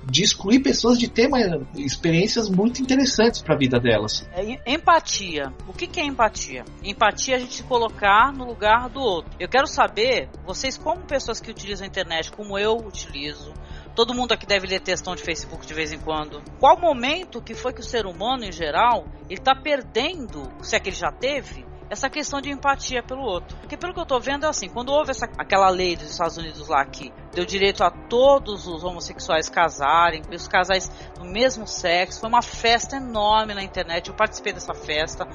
de excluir pessoas de ter experiências muito interessantes para a vida delas. Empatia. O que é empatia? Empatia é a gente se colocar no lugar do outro. Eu quero saber, vocês como pessoas que utilizam a internet, como eu utilizo, todo mundo aqui deve ler textão de Facebook de vez em quando. Qual momento que foi que o ser humano, em geral, ele tá perdendo, se é que ele já teve, essa questão de empatia pelo outro? Porque pelo que eu tô vendo é assim, quando houve aquela lei dos Estados Unidos lá que deu direito a todos os homossexuais casarem, os casais do mesmo sexo, foi uma festa enorme na internet, eu participei dessa festa.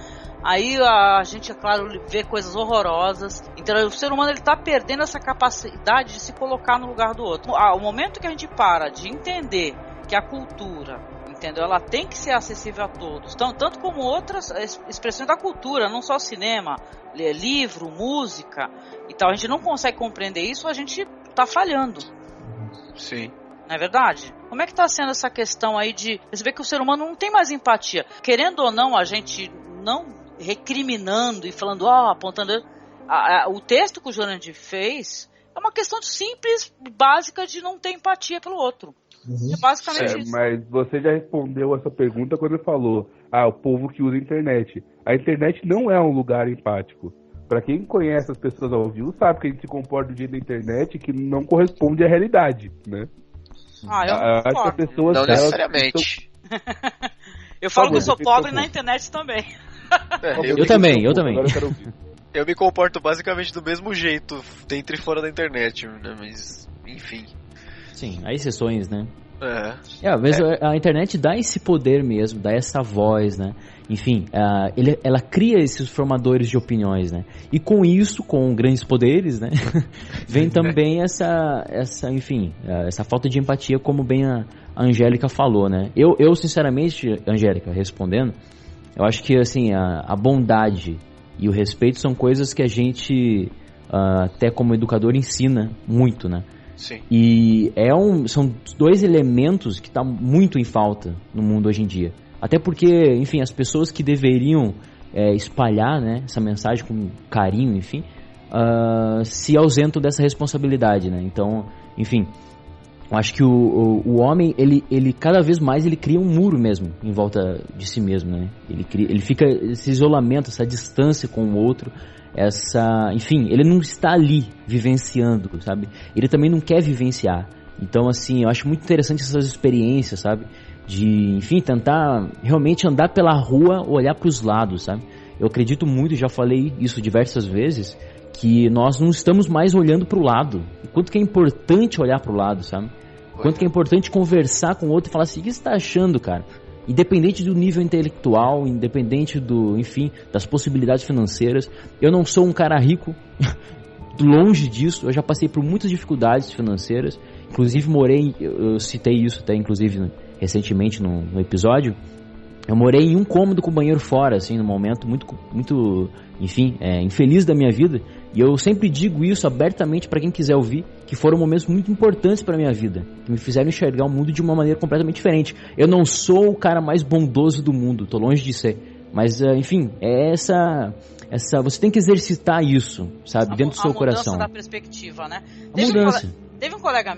Aí a gente, é claro, vê coisas horrorosas. Então o ser humano ele tá perdendo essa capacidade de se colocar no lugar do outro. O momento que a gente para de entender que a cultura, entendeu? Ela tem que ser acessível a todos. Então, tanto como outras expressões da cultura, não só cinema, livro, música e tal. A gente não consegue compreender isso, a gente tá falhando. Sim. Não é verdade? Como é que tá sendo essa questão aí de... Você vê que o ser humano não tem mais empatia. Querendo ou não, a gente não recriminando e falando, apontando... O texto que o Jurandir fez é uma questão simples, básica de não ter empatia pelo outro. É basicamente isso. Mas você já respondeu essa pergunta quando falou, o povo que usa a internet. A internet não é um lugar empático. Pra quem conhece as pessoas ao vivo, sabe que a gente se comporta do jeito da internet que não corresponde à realidade, né? Eu acho que as pessoas... Não necessariamente. Eu falo que eu sou pobre na internet também. Eu também. Agora eu quero ouvir. Eu me comporto basicamente do mesmo jeito, dentro e fora da internet, né? Mas, enfim. Sim, há exceções, né? Às vezes a internet dá esse poder mesmo, dá essa voz, né? Enfim, ela cria esses formadores de opiniões, né? E com isso, com grandes poderes, né? Vem também essa falta de empatia, como bem a Angélica falou, né? Eu sinceramente, Angélica, respondendo, eu acho que assim, a bondade e o respeito são coisas que a gente, até como educador, ensina muito, né? Sim. E são dois elementos que estão muito em falta no mundo hoje em dia. Até porque, enfim, as pessoas que deveriam espalhar, né, essa mensagem com carinho, enfim, se ausentam dessa responsabilidade, né? Então, enfim, eu acho que o homem, ele cada vez mais ele cria um muro mesmo em volta de si mesmo, né? Ele fica esse isolamento, essa distância com o outro. Enfim, ele não está ali vivenciando, sabe? Ele também não quer vivenciar. Então, assim, eu acho muito interessante essas experiências, sabe? De, enfim, tentar realmente andar pela rua, olhar para os lados, sabe? Eu acredito muito, já falei isso diversas vezes, que nós não estamos mais olhando para o lado. O quanto que é importante olhar para o lado, sabe? O quanto que é importante conversar com o outro e falar assim, o que você está achando, cara? Independente do nível intelectual, independente enfim, das possibilidades financeiras. Eu não sou um cara rico, longe disso. Eu já passei por muitas dificuldades financeiras. Inclusive eu citei isso até inclusive recentemente no episódio. Eu morei em um cômodo com o banheiro fora, assim, num momento muito, enfim, infeliz da minha vida. E eu sempre digo isso abertamente para quem quiser ouvir, que foram momentos muito importantes para minha vida, que me fizeram enxergar o mundo de uma maneira completamente diferente. Eu não sou o cara mais bondoso do mundo, tô longe de ser. Mas, enfim, você tem que exercitar isso, sabe, dentro do seu coração. A mudança da perspectiva, né? Teve um colega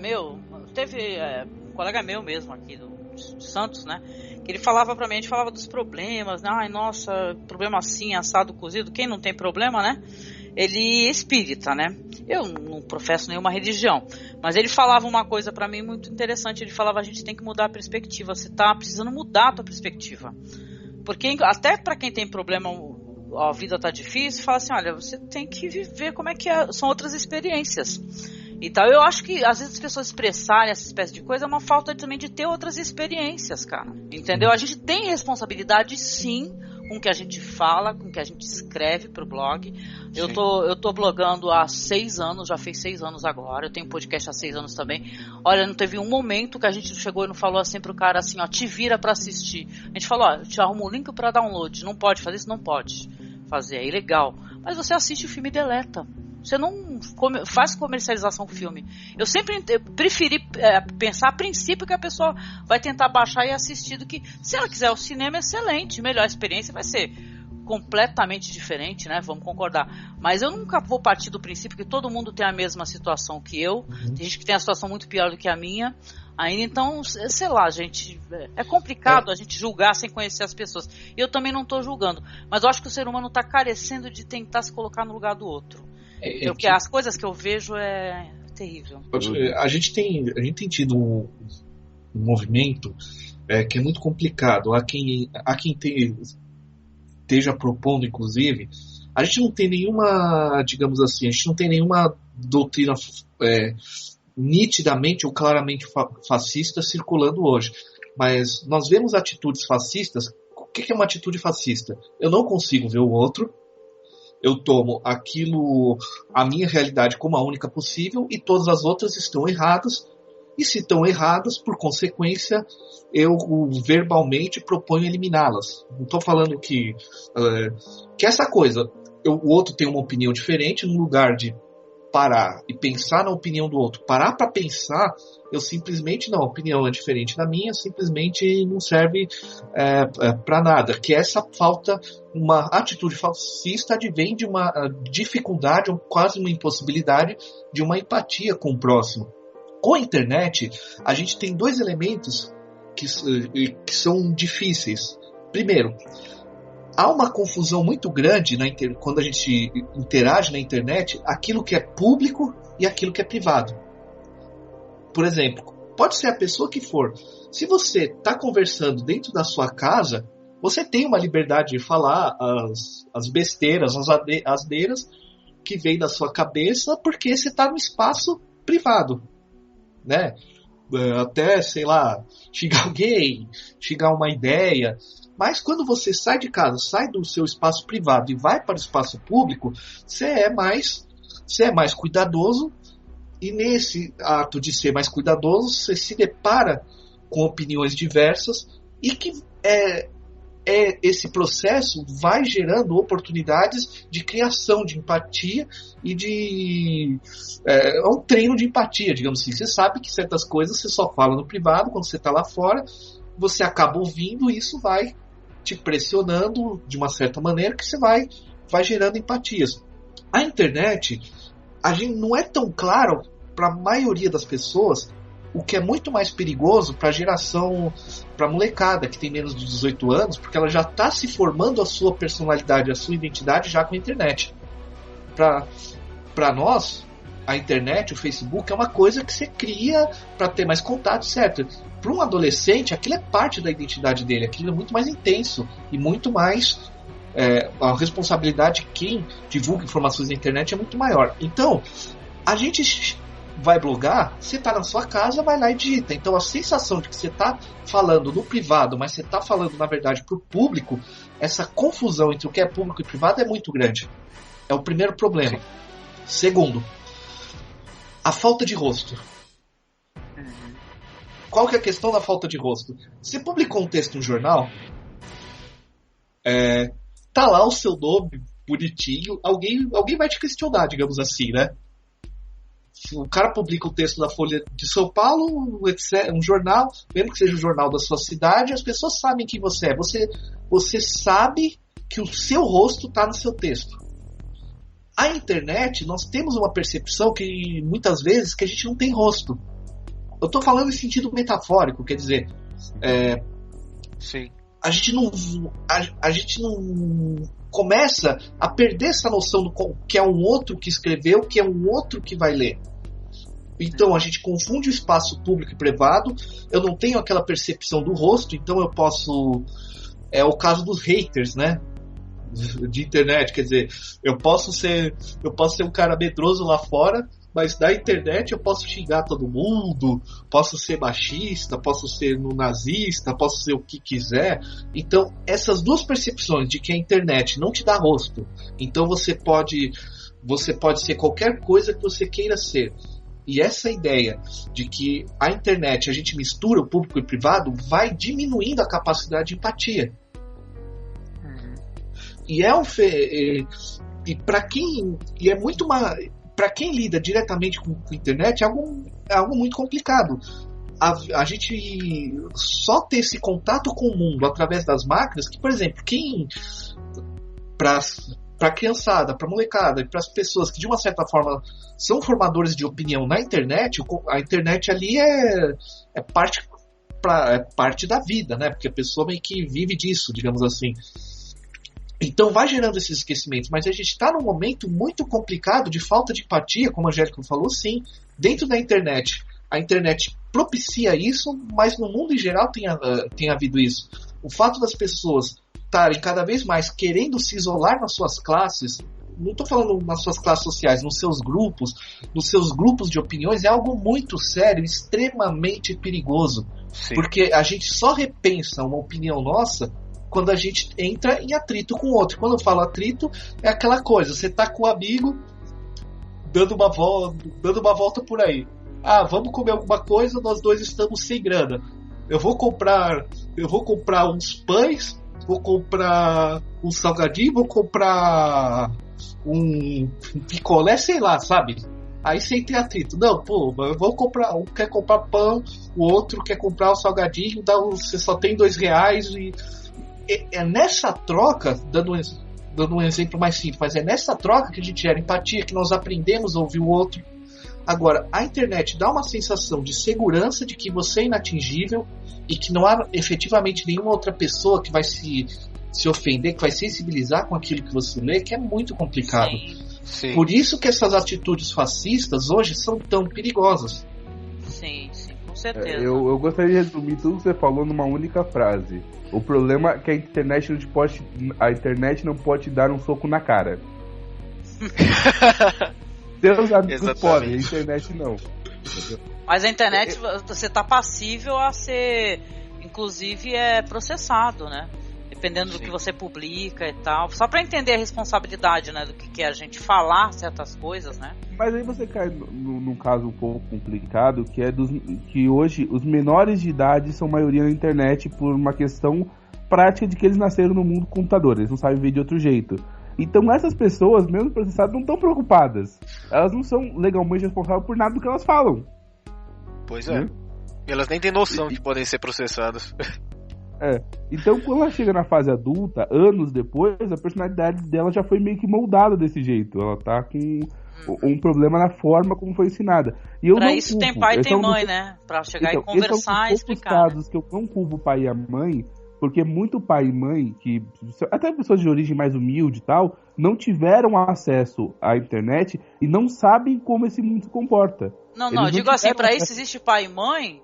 meu mesmo aqui de Santos, né? Que ele falava pra mim, a gente falava dos problemas, né? Ai, nossa, problema assim, assado, cozido. Quem não tem problema, né? Ele é espírita, né? Eu não professo nenhuma religião, mas ele falava uma coisa pra mim muito interessante. Ele falava, a gente tem que mudar a perspectiva. Você tá precisando mudar a tua perspectiva. Porque até pra quem tem problema, a vida tá difícil, fala assim, olha, você tem que viver como é que são outras experiências. Então eu acho que às vezes as pessoas expressarem essa espécie de coisa é uma falta também de ter outras experiências, cara. Entendeu? A gente tem responsabilidade sim com o que a gente fala, com o que a gente escreve pro blog. Eu tô blogando há 6 anos, já fez 6 anos agora. Eu tenho podcast há 6 anos também. Olha, não teve um momento que a gente chegou e não falou assim pro cara assim, ó, te vira pra assistir. A gente falou, ó, eu te arrumo o link pra download. Não pode fazer isso? Não pode fazer, é ilegal. Mas você assiste o filme e deleta. Você não faz comercialização com o filme. Eu sempre preferi pensar a princípio que a pessoa vai tentar baixar e assistir do que, se ela quiser o cinema, excelente, melhor experiência vai ser completamente diferente, né? Vamos concordar. Mas eu nunca vou partir do princípio que todo mundo tem a mesma situação que eu. Tem gente que tem a situação muito pior do que a minha. Ainda então, sei lá, gente, é complicado a gente julgar sem conhecer as pessoas. Eu também não estou julgando, mas eu acho que o ser humano está carecendo de tentar se colocar no lugar do outro. Porque as coisas que eu vejo é terrível. A gente tem tido um movimento que é muito complicado. Há quem esteja propondo, inclusive, a gente não tem nenhuma, digamos assim, a gente não tem nenhuma doutrina nitidamente ou claramente fascista circulando hoje. Mas nós vemos atitudes fascistas. O que é uma atitude fascista? Eu não consigo ver o outro. Eu tomo a minha realidade como a única possível e todas as outras estão erradas. E se estão erradas, por consequência, eu verbalmente proponho eliminá-las. Não estou falando que essa coisa, o outro tem uma opinião diferente, no lugar de parar e pensar na opinião do outro, parar para pensar, eu simplesmente não, a opinião é diferente da minha, simplesmente não serve para nada. Que essa falta, uma atitude fascista advém de uma dificuldade, ou quase uma impossibilidade de uma empatia com o próximo. Com a internet, a gente tem 2 elementos que são difíceis. Primeiro, há uma confusão muito grande quando a gente interage na internet, aquilo que é público e aquilo que é privado. Por exemplo, pode ser a pessoa que for. Se você está conversando dentro da sua casa, você tem uma liberdade de falar as besteiras, as asneiras que vem da sua cabeça, porque você está no espaço privado, né? Até, sei lá, xingar alguém, xingar uma ideia. Mas quando você sai de casa, sai do seu espaço privado e vai para o espaço público, você é mais cuidadoso, e nesse ato de ser mais cuidadoso, você se depara com opiniões diversas, e que esse processo vai gerando oportunidades de criação de empatia e de... É um treino de empatia, digamos assim. Você sabe que certas coisas você só fala no privado, quando você está lá fora, você acaba ouvindo e isso vai te pressionando de uma certa maneira, que você vai gerando empatias. A internet, a gente não é tão claro para a maioria das pessoas, o que é muito mais perigoso para a geração, para a molecada que tem menos de 18 anos, porque ela já está se formando a sua personalidade, a sua identidade já com a internet. Para nós, a internet, o Facebook, é uma coisa que você cria para ter mais contato, certo? Para um adolescente, aquilo é parte da identidade dele, aquilo é muito mais intenso e muito mais... a responsabilidade de quem divulga informações na internet é muito maior. Então, a gente vai blogar, você está na sua casa, vai lá e digita. Então a sensação de que você está falando no privado, mas você está falando na verdade para o público, essa confusão entre o que é público e privado é muito grande. É o primeiro problema. Segundo, a falta de rosto. Qual que é a questão da falta de rosto? Você publicou um texto no jornal, tá lá o seu nome bonitinho, alguém vai te questionar, digamos assim, né? O cara publica o texto da Folha de São Paulo, um jornal, mesmo que seja o jornal da sua cidade, as pessoas sabem quem você é. Você sabe que o seu rosto está no seu texto. A internet, nós temos uma percepção que muitas vezes que a gente não tem rosto. Eu estou falando em sentido metafórico, quer dizer, sim. A gente não começa a perder essa noção do que é um outro que escreveu, que é um outro que vai ler. Então a gente confunde o espaço público e privado. Eu não tenho aquela percepção do rosto, então eu posso... É o caso dos haters, né? De internet, quer dizer, eu posso ser um cara medroso lá fora, mas na internet eu posso xingar todo mundo, posso ser machista, posso ser nazista, posso ser o que quiser. Então, essas duas percepções de que a internet não te dá rosto, então você pode ser qualquer coisa que você queira ser. E essa ideia de que a internet, a gente mistura o público e o privado, vai diminuindo a capacidade de empatia. E para quem lida diretamente com a internet, é algo muito complicado. A gente só ter esse contato com o mundo através das máquinas, que, por exemplo, para a criançada, para a molecada e para as pessoas que de uma certa forma são formadores de opinião na internet, a internet ali é parte da vida, né? Porque a pessoa meio que vive disso, digamos assim. Então vai gerando esses esquecimentos, mas a gente está num momento muito complicado de falta de empatia, como a Angélica falou, sim, dentro da internet. A internet propicia isso, mas no mundo em geral tem havido isso. O fato das pessoas estarem cada vez mais querendo se isolar nas suas classes, não estou falando nas suas classes sociais, nos seus grupos de opiniões, é algo muito sério, extremamente perigoso. Sim. Porque a gente só repensa uma opinião nossa quando a gente entra em atrito com o outro. Quando eu falo atrito, é aquela coisa, você tá com um amigo dando uma volta por aí. Ah, vamos comer alguma coisa, nós dois estamos sem grana. Eu vou comprar uns pães, vou comprar um salgadinho, vou comprar um picolé, sei lá, sabe? Aí você tem atrito. Não, pô, eu vou comprar. Um quer comprar pão, o outro quer comprar um salgadinho, você só tem R$2 e é nessa troca, dando um exemplo mais simples, mas é nessa troca que a gente gera empatia, que nós aprendemos a ouvir o outro. Agora, a internet dá uma sensação de segurança de que você é inatingível e que não há efetivamente nenhuma outra pessoa que vai se ofender, que vai sensibilizar com aquilo que você lê, que é muito complicado. Sim. Por isso que essas atitudes fascistas hoje são tão perigosas. Sim, com certeza. Eu gostaria de resumir tudo que você falou numa única frase. O problema é que a internet não pode te dar um soco na cara. Seus amigos podem, a internet não. Mas a internet, você tá passível a ser, inclusive, processado, né? Dependendo do que você publica e tal. Só pra entender a responsabilidade, né? Do que é a gente falar certas coisas, né? Mas aí você cai num caso um pouco complicado, que é que hoje os menores de idade são maioria na internet por uma questão prática de que eles nasceram no mundo do computador. Eles não sabem ver de outro jeito. Então essas pessoas, mesmo processadas, não estão preocupadas. Elas não são legalmente responsáveis por nada do que elas falam. Pois é. E elas nem têm noção que podem ser processadas. Então quando ela chega na fase adulta, anos depois, a personalidade dela já foi meio que moldada desse jeito. Ela tá com um problema na forma como foi ensinada. E pra isso culpo. Tem pai e tem mãe, né? Pra chegar e conversar e explicar. Casos que eu não culpo o pai e a mãe, porque muito pai e mãe, que até pessoas de origem mais humilde e tal, não tiveram acesso à internet e não sabem como esse mundo se comporta. Não, eu digo assim, pra isso existe pai e mãe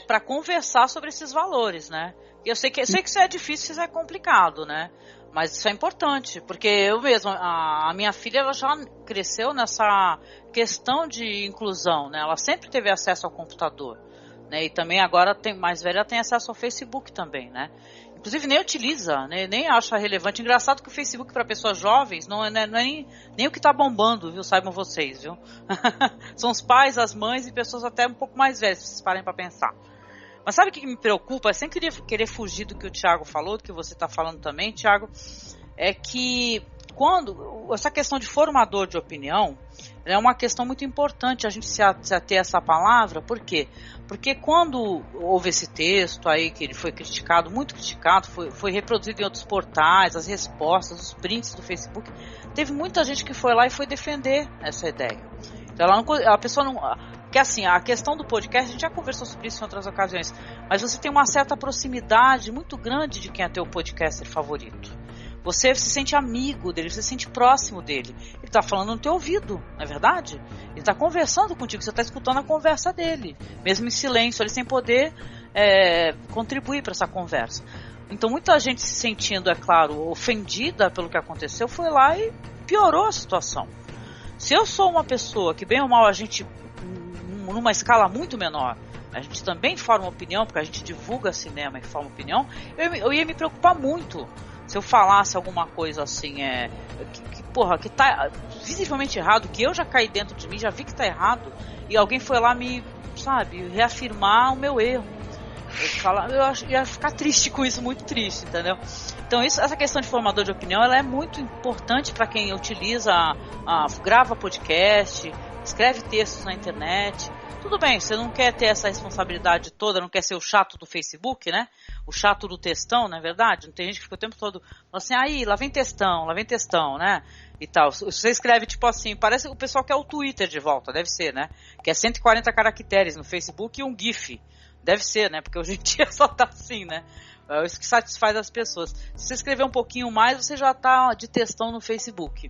pra conversar sobre esses valores, né? Eu sei que isso é difícil, isso é complicado, né? Mas isso é importante, porque eu mesmo, a minha filha, ela já cresceu nessa questão de inclusão, né? Ela sempre teve acesso ao computador, né? E também agora, mais velha, tem acesso ao Facebook também, né? Inclusive nem utiliza, né? Nem acha relevante. Engraçado que o Facebook para pessoas jovens não é nem o que tá bombando, viu? Saibam vocês, viu? São os pais, as mães e pessoas até um pouco mais velhas, se vocês parem para pensar. Mas sabe o que me preocupa? Sem querer fugir do que o Thiago falou, do que você está falando também, Thiago, é que essa questão de formador de opinião é uma questão muito importante a gente se ater a essa palavra. Por quê? Porque quando houve esse texto aí, que ele foi criticado, muito criticado, foi reproduzido em outros portais, as respostas, os prints do Facebook, teve muita gente que foi lá e foi defender essa ideia. Então a pessoa não... Porque assim, a questão do podcast, a gente já conversou sobre isso em outras ocasiões, mas você tem uma certa proximidade muito grande de quem é teu podcaster favorito. Você se sente amigo dele, você se sente próximo dele. Ele está falando no teu ouvido, não é verdade? Ele está conversando contigo, você está escutando a conversa dele, mesmo em silêncio, ele sem poder contribuir para essa conversa. Então muita gente se sentindo, é claro, ofendida pelo que aconteceu, foi lá e piorou a situação. Se eu sou uma pessoa que bem ou mal a gente, numa escala muito menor, a gente também forma opinião, porque a gente divulga cinema e forma opinião, eu ia me preocupar muito se eu falasse alguma coisa assim, que tá visivelmente errado, que eu já caí dentro de mim, já vi que tá errado, e alguém foi lá me, reafirmar o meu erro. Eu ia ficar triste com isso, muito triste, entendeu? Então essa questão de formador de opinião, ela é muito importante para quem utiliza, grava podcast, escreve textos na internet. Tudo bem, você não quer ter essa responsabilidade toda, não quer ser o chato do Facebook, né? O chato do textão, não é verdade? Não tem gente que fica o tempo todo assim, lá vem textão, né? E tal. Você escreve tipo assim, parece que o pessoal quer o Twitter de volta, deve ser, né? Que é 140 caracteres no Facebook e um GIF. Deve ser, né? Porque hoje em dia só tá assim, né? É isso que satisfaz as pessoas. Se você escrever um pouquinho mais, você já tá de textão no Facebook.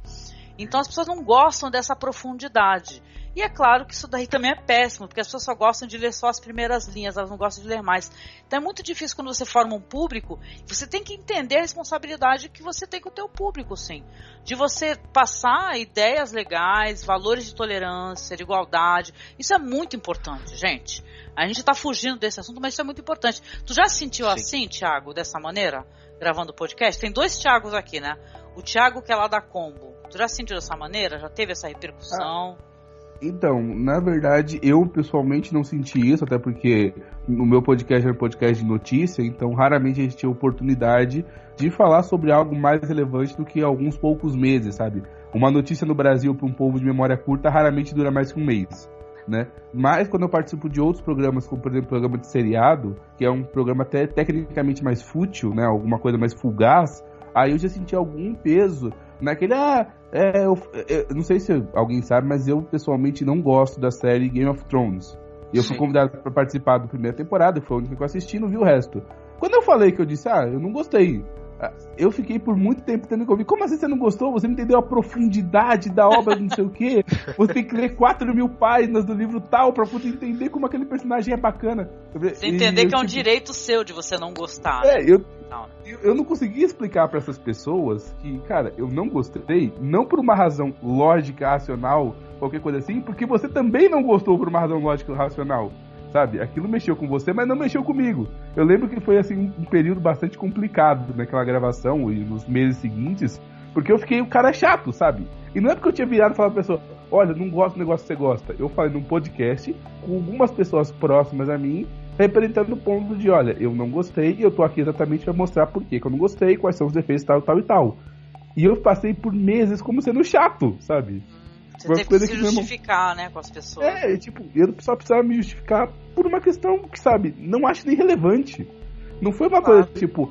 Então as pessoas não gostam dessa profundidade. E é claro que isso daí também é péssimo, porque as pessoas só gostam de ler só as primeiras linhas, elas não gostam de ler mais. Então é muito difícil quando você forma um público, você tem que entender a responsabilidade que você tem com o teu público, sim. De você passar ideias legais, valores de tolerância, de igualdade. Isso é muito importante, gente. A gente tá fugindo desse assunto, mas isso é muito importante. Tu já se sentiu assim, Thiago, dessa maneira, gravando o podcast? Tem 2 Thiagos aqui, né? O Thiago que é lá da Combo. Tu já se sentiu dessa maneira? Já teve essa repercussão? Então, na verdade, eu pessoalmente não senti isso, até porque no meu podcast era um podcast de notícia, então raramente a gente tinha oportunidade de falar sobre algo mais relevante do que alguns poucos meses, sabe? Uma notícia no Brasil para um povo de memória curta raramente dura mais que um mês, né? Mas quando eu participo de outros programas, como por exemplo o programa de seriado, que é um programa até tecnicamente mais fútil, né? Alguma coisa mais fugaz, aí eu já senti algum peso naquele, eu não sei se alguém sabe, mas eu pessoalmente não gosto da série Game of Thrones. E eu fui convidado para participar da primeira temporada, foi a única que eu assisti, não vi o resto. Quando eu falei que eu disse, eu não gostei, Eu fiquei por muito tempo tendo que ouvir. Como assim você não gostou? Você não entendeu a profundidade da obra, não sei o quê? Você tem que ler 4.000 páginas do livro tal pra poder entender como aquele personagem é bacana. Você entender que é um direito seu de você não gostar. Eu não conseguia explicar pra essas pessoas que, cara, eu não gostei, não por uma razão lógica, racional, qualquer coisa assim, porque você também não gostou por uma razão lógica, racional. Sabe? Aquilo mexeu com você, mas não mexeu comigo. Eu lembro que foi assim um período bastante complicado naquela gravação e nos meses seguintes, porque eu fiquei o cara chato, sabe? E não é porque eu tinha virado e falado pra pessoa, olha, não gosto do negócio que você gosta. Eu falei num podcast com algumas pessoas próximas a mim, representando o ponto de, olha, eu não gostei e eu tô aqui exatamente pra mostrar por que eu não gostei, quais são os defeitos, tal, tal e tal. E eu passei por meses como sendo chato, sabe? Você teve que se justificar, né, com as pessoas. Eu só precisava me justificar por uma questão que, sabe, não acho nem relevante. Não foi uma coisa tipo,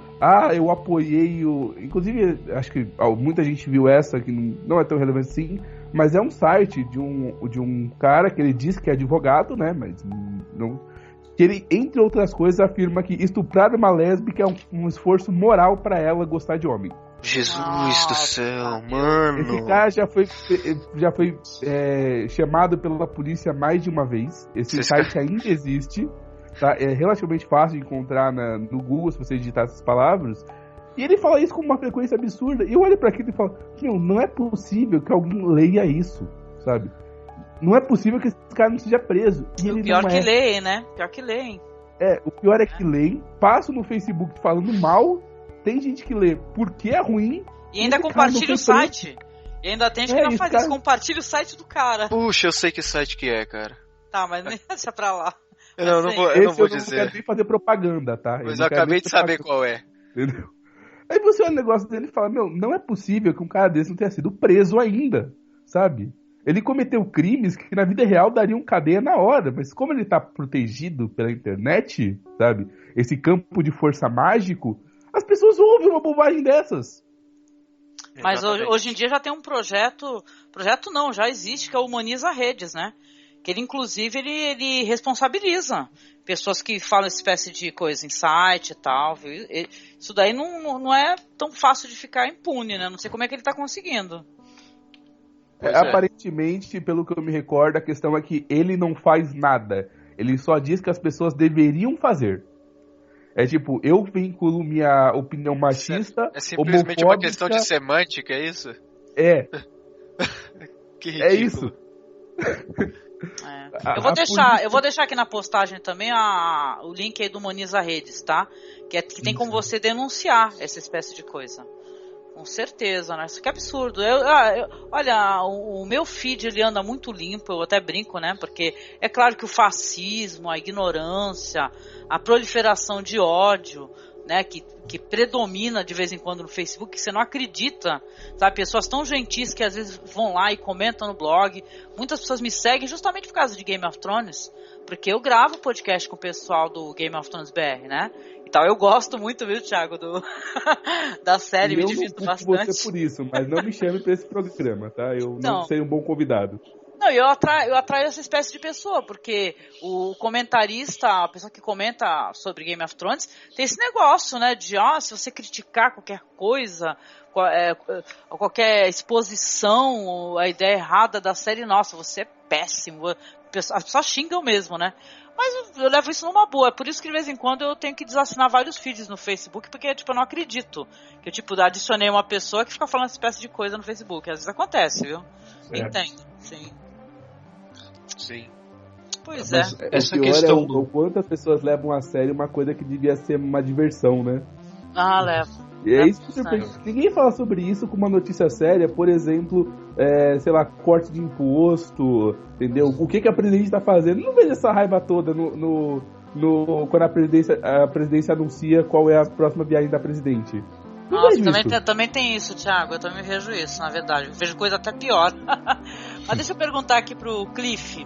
eu apoiei o... Inclusive, acho que muita gente viu essa, que não é tão relevante assim, mas é um site de um cara que ele diz que é advogado, né, mas não... Que ele, entre outras coisas, afirma que estuprar uma lésbica é um esforço moral pra ela gostar de homem. Jesus do céu, mano. Esse cara já foi chamado pela polícia mais de uma vez. Esse site ainda existe. Tá? É relativamente fácil de encontrar no Google, se você digitar essas palavras. E ele fala isso com uma frequência absurda. E eu olho pra aquilo e falo, não é possível que alguém leia isso, sabe? Não é possível que esse cara não seja preso. E ele pior não que leem, né? Pior que leem. O pior é que leem, passam no Facebook falando mal. Tem gente que lê porque é ruim. E ainda compartilha o site. E ainda tem gente que não faz isso, compartilha o site do cara. Puxa, eu sei que site que é, cara. Tá, mas deixa pra lá. Eu não vou dizer. Eu não quero nem fazer propaganda, tá? Mas eu acabei de saber qual é. Entendeu? Aí você olha o negócio dele e fala, não é possível que um cara desse não tenha sido preso ainda, sabe? Ele cometeu crimes que na vida real dariam cadeia na hora, mas como ele tá protegido pela internet, sabe? Esse campo de força mágico, as pessoas ouvem uma bobagem dessas. Mas hoje em dia já tem um projeto não, já existe, que é o Humaniza Redes, né? Que ele, inclusive, ele responsabiliza pessoas que falam essa espécie de coisa em site e tal, viu? Isso daí não é tão fácil de ficar impune, né? Não sei como é que ele tá conseguindo. Aparentemente, pelo que eu me recordo, a questão é que ele não faz nada. Ele só diz que as pessoas deveriam fazer. É tipo, eu vinculo minha opinião machista. É simplesmente uma questão de semântica, é isso? É. Que ridículo. É isso. Eu vou deixar aqui na postagem também o link aí do Humaniza Redes, tá? Que tem como você denunciar essa espécie de coisa. Com certeza, né? Isso que é absurdo. Olha, o meu feed ele anda muito limpo, eu até brinco, né? Porque é claro que o fascismo, a ignorância, a proliferação de ódio, né? Que predomina de vez em quando no Facebook, que você não acredita, sabe? Pessoas tão gentis que às vezes vão lá e comentam no blog. Muitas pessoas me seguem justamente por causa de Game of Thrones, porque eu gravo podcast com o pessoal do Game of Thrones BR, né? Então eu gosto muito, viu, Thiago, da série, me divirto bastante. Você por isso, mas não me chame pra esse programa, tá? Eu não sei um bom convidado. Não, eu atraio essa espécie de pessoa, porque o comentarista, a pessoa que comenta sobre Game of Thrones, tem esse negócio, né, de, se você criticar qualquer coisa, qualquer exposição, a ideia errada da série, nossa, você é péssimo. As pessoas xingam mesmo, né? Mas eu levo isso numa boa. É por isso que de vez em quando eu tenho que desassinar vários feeds no Facebook, porque eu não acredito que eu adicionei uma pessoa que fica falando essa espécie de coisa no Facebook. Às vezes acontece, viu? Entendo, sim. Sim. Pois é. Essa questão o quanto as pessoas levam a sério uma coisa que devia ser uma diversão, né? Levo. E é isso que surpreende. Ninguém fala sobre isso com uma notícia séria, por exemplo, sei lá, corte de imposto, entendeu? O que a presidente tá fazendo? Não vejo essa raiva toda quando a presidência anuncia qual é a próxima viagem da presidente. Nossa, também tem isso, Thiago. Eu também vejo isso, na verdade. Eu vejo coisa até pior. Mas deixa eu perguntar aqui pro Cliff.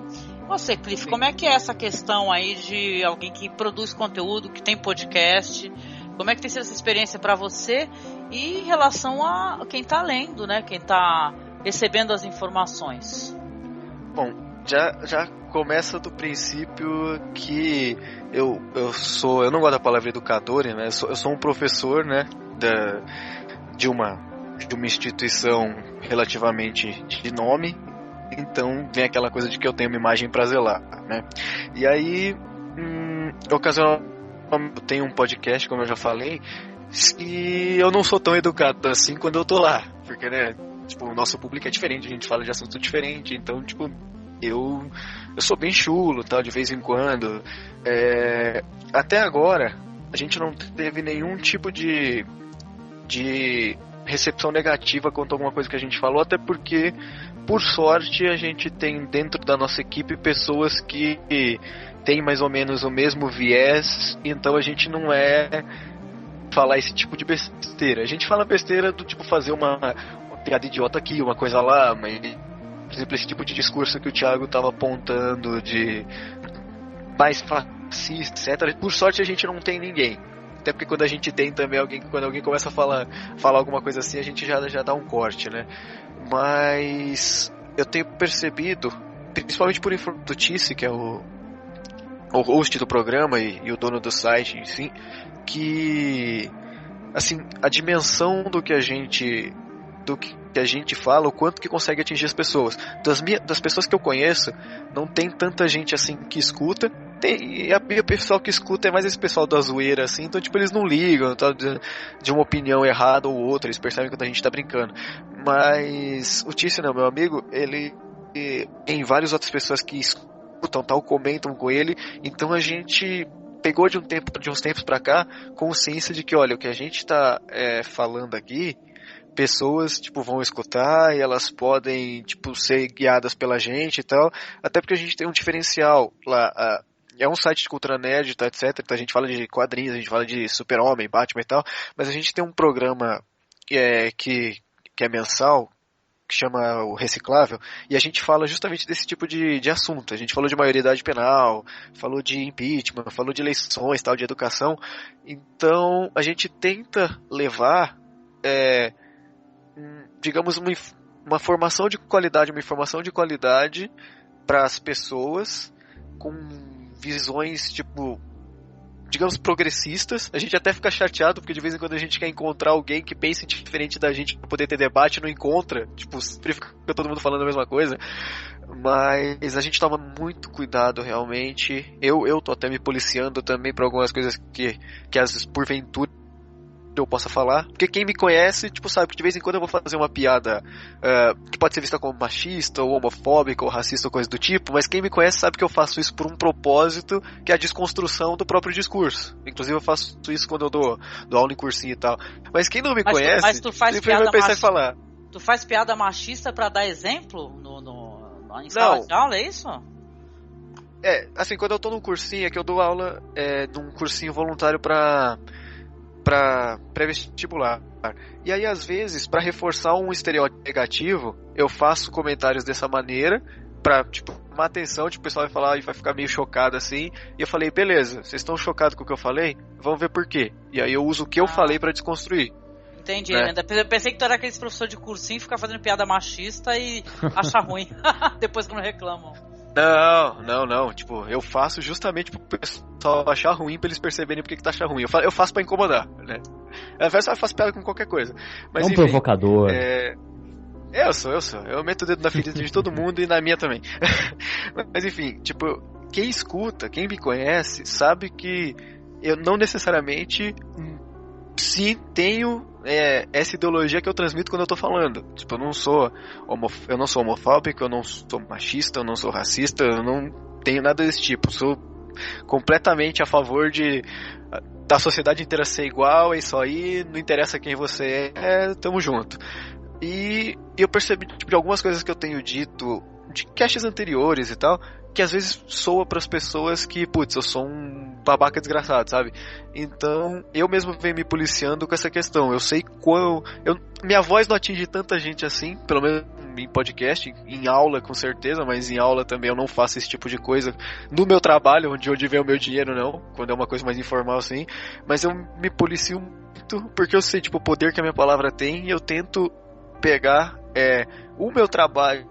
Você, Cliff, como é que é essa questão aí de alguém que produz conteúdo, que tem podcast? Como é que tem sido essa experiência para você e em relação a quem tá lendo, né? Quem tá recebendo as informações? Bom, já começa do princípio que eu não gosto da palavra educador, né? Eu sou um professor, né? de uma instituição relativamente de nome, então vem aquela coisa de que eu tenho uma imagem pra zelar, né? E aí, ocasionalmente, eu tenho um podcast, como eu já falei, e eu não sou tão educado assim quando eu tô lá, porque, né, tipo, o nosso público é diferente, a gente fala de assunto diferente, então, tipo, eu sou bem chulo, tal, de vez em quando. Até agora, a gente não teve nenhum tipo de recepção negativa quanto a alguma coisa que a gente falou, até porque, por sorte, a gente tem dentro da nossa equipe pessoas que têm mais ou menos o mesmo viés, então a gente não falar esse tipo de besteira. A gente fala besteira do tipo fazer uma piada idiota aqui, uma coisa lá, mas, por exemplo, esse tipo de discurso que o Thiago estava apontando de mais fascista, etc. Por sorte a gente não tem ninguém. Até porque quando a gente tem também quando alguém começa a falar alguma coisa assim, a gente já dá um corte, né? Mas eu tenho percebido, principalmente por influência do Tice, que é o host do programa e o dono do site, enfim, que, assim, a dimensão do que a gente fala, o quanto que consegue atingir as pessoas. Das pessoas que eu conheço, não tem tanta gente assim que escuta. E o pessoal que escuta é mais esse pessoal da zoeira, assim, então, tipo, eles não ligam, tá, de uma opinião errada ou outra, eles percebem quando a gente tá brincando. Mas o Tício, meu amigo, ele tem várias outras pessoas que escutam, tal, comentam com ele, então a gente pegou de uns tempos pra cá consciência de que, olha, o que a gente tá falando aqui, pessoas, tipo, vão escutar e elas podem, tipo, ser guiadas pela gente e tal, até porque a gente tem um diferencial lá. É um site de cultura nerd, tá, etc. Então a gente fala de quadrinhos, a gente fala de Super-Homem, Batman e tal, mas a gente tem um programa que é mensal, que chama o Reciclável, e a gente fala justamente desse tipo de assunto. A gente falou de maioridade penal, falou de impeachment, falou de eleições, tal, de educação. Então a gente tenta levar, digamos, uma formação de qualidade, uma informação de qualidade para as pessoas com visões, tipo, digamos, progressistas. A gente até fica chateado, porque de vez em quando a gente quer encontrar alguém que pense diferente da gente pra poder ter debate, não encontra. Tipo, sempre fica todo mundo falando a mesma coisa. Mas a gente toma muito cuidado, realmente. Eu tô até me policiando também pra algumas coisas que às vezes, porventura, eu possa falar, porque quem me conhece, tipo, sabe que de vez em quando eu vou fazer uma piada que pode ser vista como machista, ou homofóbica, ou racista, ou coisa do tipo, mas quem me conhece sabe que eu faço isso por um propósito, que é a desconstrução do próprio discurso. Inclusive eu faço isso quando eu dou aula em cursinho e tal. Mas quem não me conhece, tu faz sempre vai pensar em falar. Tu faz piada machista pra dar exemplo em sala de aula, é isso? Assim, quando eu tô num cursinho, é que eu dou aula num cursinho voluntário pra pré-vestibular. E aí, às vezes, para reforçar um estereótipo negativo, eu faço comentários dessa maneira, pra, tipo, chamar atenção, tipo, o pessoal vai falar e vai ficar meio chocado assim. E eu falei, beleza, vocês estão chocados com o que eu falei? Vamos ver por quê. E aí eu uso o que eu falei para desconstruir. Entendi, né? Eu pensei que tu era aquele professor de cursinho e ficar fazendo piada machista e achar ruim. Depois que não reclamam. Não. Tipo, eu faço justamente pro pessoal achar ruim, pra eles perceberem porque que tá achando ruim. Eu faço pra incomodar, né? Eu faço piada com qualquer coisa. Mas, enfim, provocador. Eu sou. Eu meto o dedo na ferida de todo mundo e na minha também. Mas, enfim, tipo, quem escuta, quem me conhece, sabe que eu não necessariamente sim tenho essa ideologia que eu transmito quando eu tô falando. Tipo, eu não sou homofóbico, eu não sou machista, eu não sou racista, eu não tenho nada desse tipo. Sou completamente a favor da sociedade inteira ser igual, é isso aí, não interessa quem você tamo junto. E eu percebi, tipo, de algumas coisas que eu tenho dito de casts anteriores e tal, que às vezes soa pras pessoas que, putz, eu sou um babaca desgraçado, sabe? Então, eu mesmo venho me policiando com essa questão. Eu sei minha voz não atinge tanta gente assim, pelo menos em podcast, em aula com certeza, mas em aula também eu não faço esse tipo de coisa. No meu trabalho, onde vem o meu dinheiro, não, quando é uma coisa mais informal assim. Mas eu me policio muito, porque eu sei, tipo, o poder que a minha palavra tem, e eu tento pegar o meu trabalho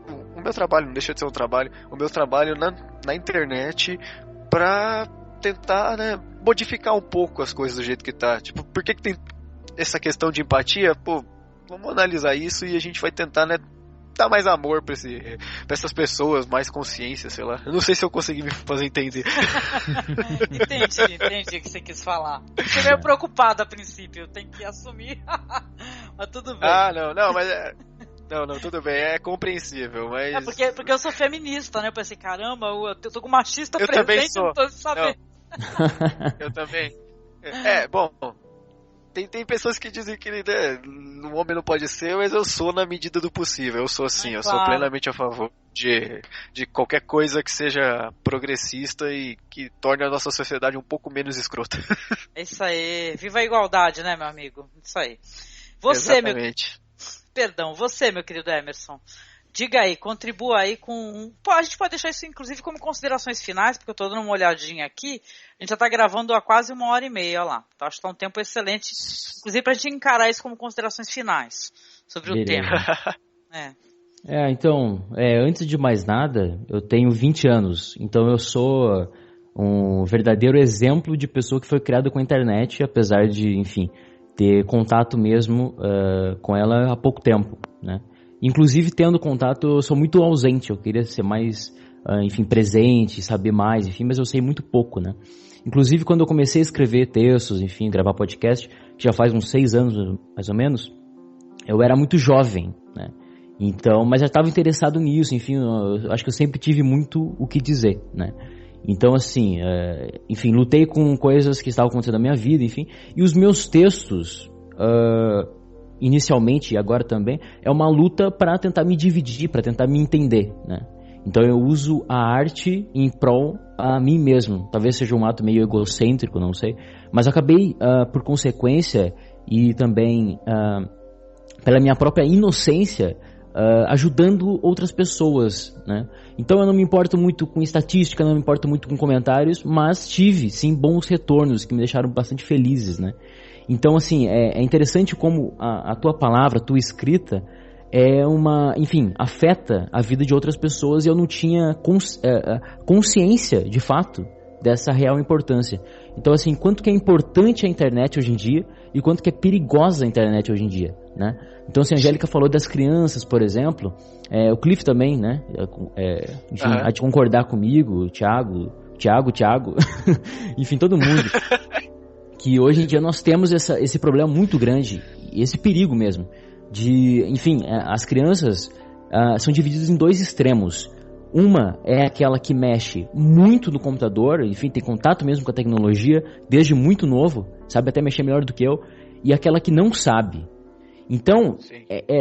não deixa de ser um trabalho, o meu trabalho na internet pra tentar, né, modificar um pouco as coisas do jeito que tá. Tipo, por que tem essa questão de empatia, pô, vamos analisar isso e a gente vai tentar, né, dar mais amor pra essas pessoas, mais consciência, sei lá. Eu não sei se eu consegui me fazer entender. Entendi o que você quis falar. Fiquei meio preocupado a princípio, eu tenho que assumir. Mas tudo bem. Não, tudo bem, é compreensível, mas... Porque eu sou feminista, né? Eu pensei, caramba, eu tô com machista presente, eu não tô sabendo. Eu também. Bom... Tem pessoas que dizem que, né, o homem não pode ser, mas eu sou na medida do possível. Eu sou assim, eu sou plenamente a favor de qualquer coisa que seja progressista e que torne a nossa sociedade um pouco menos escrota. É isso aí. Viva a igualdade, né, meu amigo? Isso aí. Exatamente. Você, meu querido Emerson. Diga aí, contribua aí com... Pô, a gente pode deixar isso, inclusive, como considerações finais, porque eu tô dando uma olhadinha aqui. A gente já tá gravando há quase 1h30, olha lá. Então, acho que tá um tempo excelente, inclusive, pra gente encarar isso como considerações finais sobre o tema. Então, antes de mais nada, eu tenho 20 anos. Então, eu sou um verdadeiro exemplo de pessoa que foi criada com a internet, apesar de, enfim, ter contato mesmo com ela há pouco tempo, né? Inclusive, tendo contato, eu sou muito ausente. Eu queria ser mais, presente, saber mais, mas eu sei muito pouco, né? Inclusive, quando eu comecei a escrever textos, gravar podcast, que já faz uns 6 anos, mais ou menos, eu era muito jovem, né? Então, mas já estava interessado nisso, eu acho que eu sempre tive muito o que dizer, né? Então, lutei com coisas que estavam acontecendo na minha vida, e os meus textos... inicialmente e agora também, é uma luta para tentar me dividir, para tentar me entender, né? Então eu uso a arte em prol a mim mesmo. Talvez seja um ato meio egocêntrico, não sei, mas acabei, por consequência e também pela minha própria inocência, ajudando outras pessoas, né? Então eu não me importo muito com estatística, não me importo muito com comentários, mas tive sim bons retornos que me deixaram bastante felizes, né? Então, é interessante como a tua palavra, a tua escrita, afeta a vida de outras pessoas e eu não tinha consciência, de fato, dessa real importância. Então, quanto que é importante a internet hoje em dia e quanto que é perigosa a internet hoje em dia, né? Então, a Angélica falou das crianças, por exemplo, o Cliff também, né? Há de concordar comigo, o Thiago, enfim, todo mundo. Que hoje em dia nós temos esse problema muito grande, esse perigo mesmo, as crianças são divididas em 2 extremos. Uma é aquela que mexe muito no computador, tem contato mesmo com a tecnologia, desde muito novo, sabe até mexer melhor do que eu, e aquela que não sabe. Então,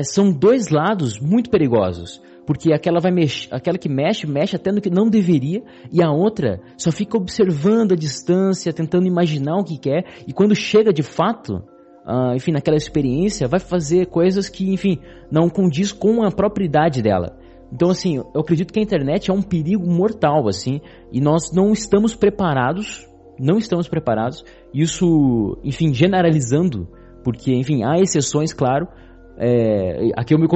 são 2 lados muito perigosos. Porque aquela que mexe até no que não deveria, e a outra só fica observando a distância, tentando imaginar o que quer, e quando chega de fato, naquela experiência, vai fazer coisas que, não condiz com a própria idade dela. Então, eu acredito que a internet é um perigo mortal, e nós não estamos preparados, isso, generalizando, porque, há exceções, claro. Aqui eu me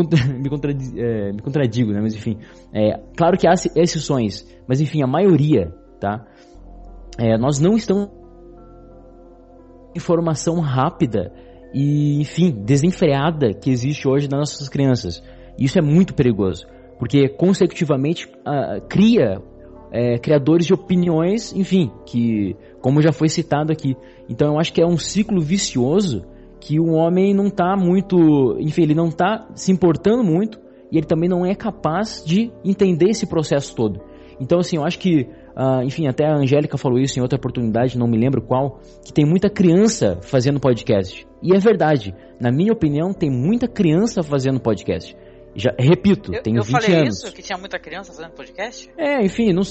contradigo, né? Mas claro que há exceções, mas a maioria, tá? Nós não estamos informação rápida e, desenfreada que existe hoje nas nossas crianças. Isso é muito perigoso, porque consecutivamente cria criadores de opiniões, que, como já foi citado aqui. Então eu acho que é um ciclo vicioso que o homem não está muito, ele não está se importando muito e ele também não é capaz de entender esse processo todo. Então, eu acho que, até a Angélica falou isso em outra oportunidade, não me lembro qual, que tem muita criança fazendo podcast. E é verdade, na minha opinião, tem muita criança fazendo podcast. Repito, tenho 20 anos. Eu falei isso, que tinha muita criança fazendo podcast?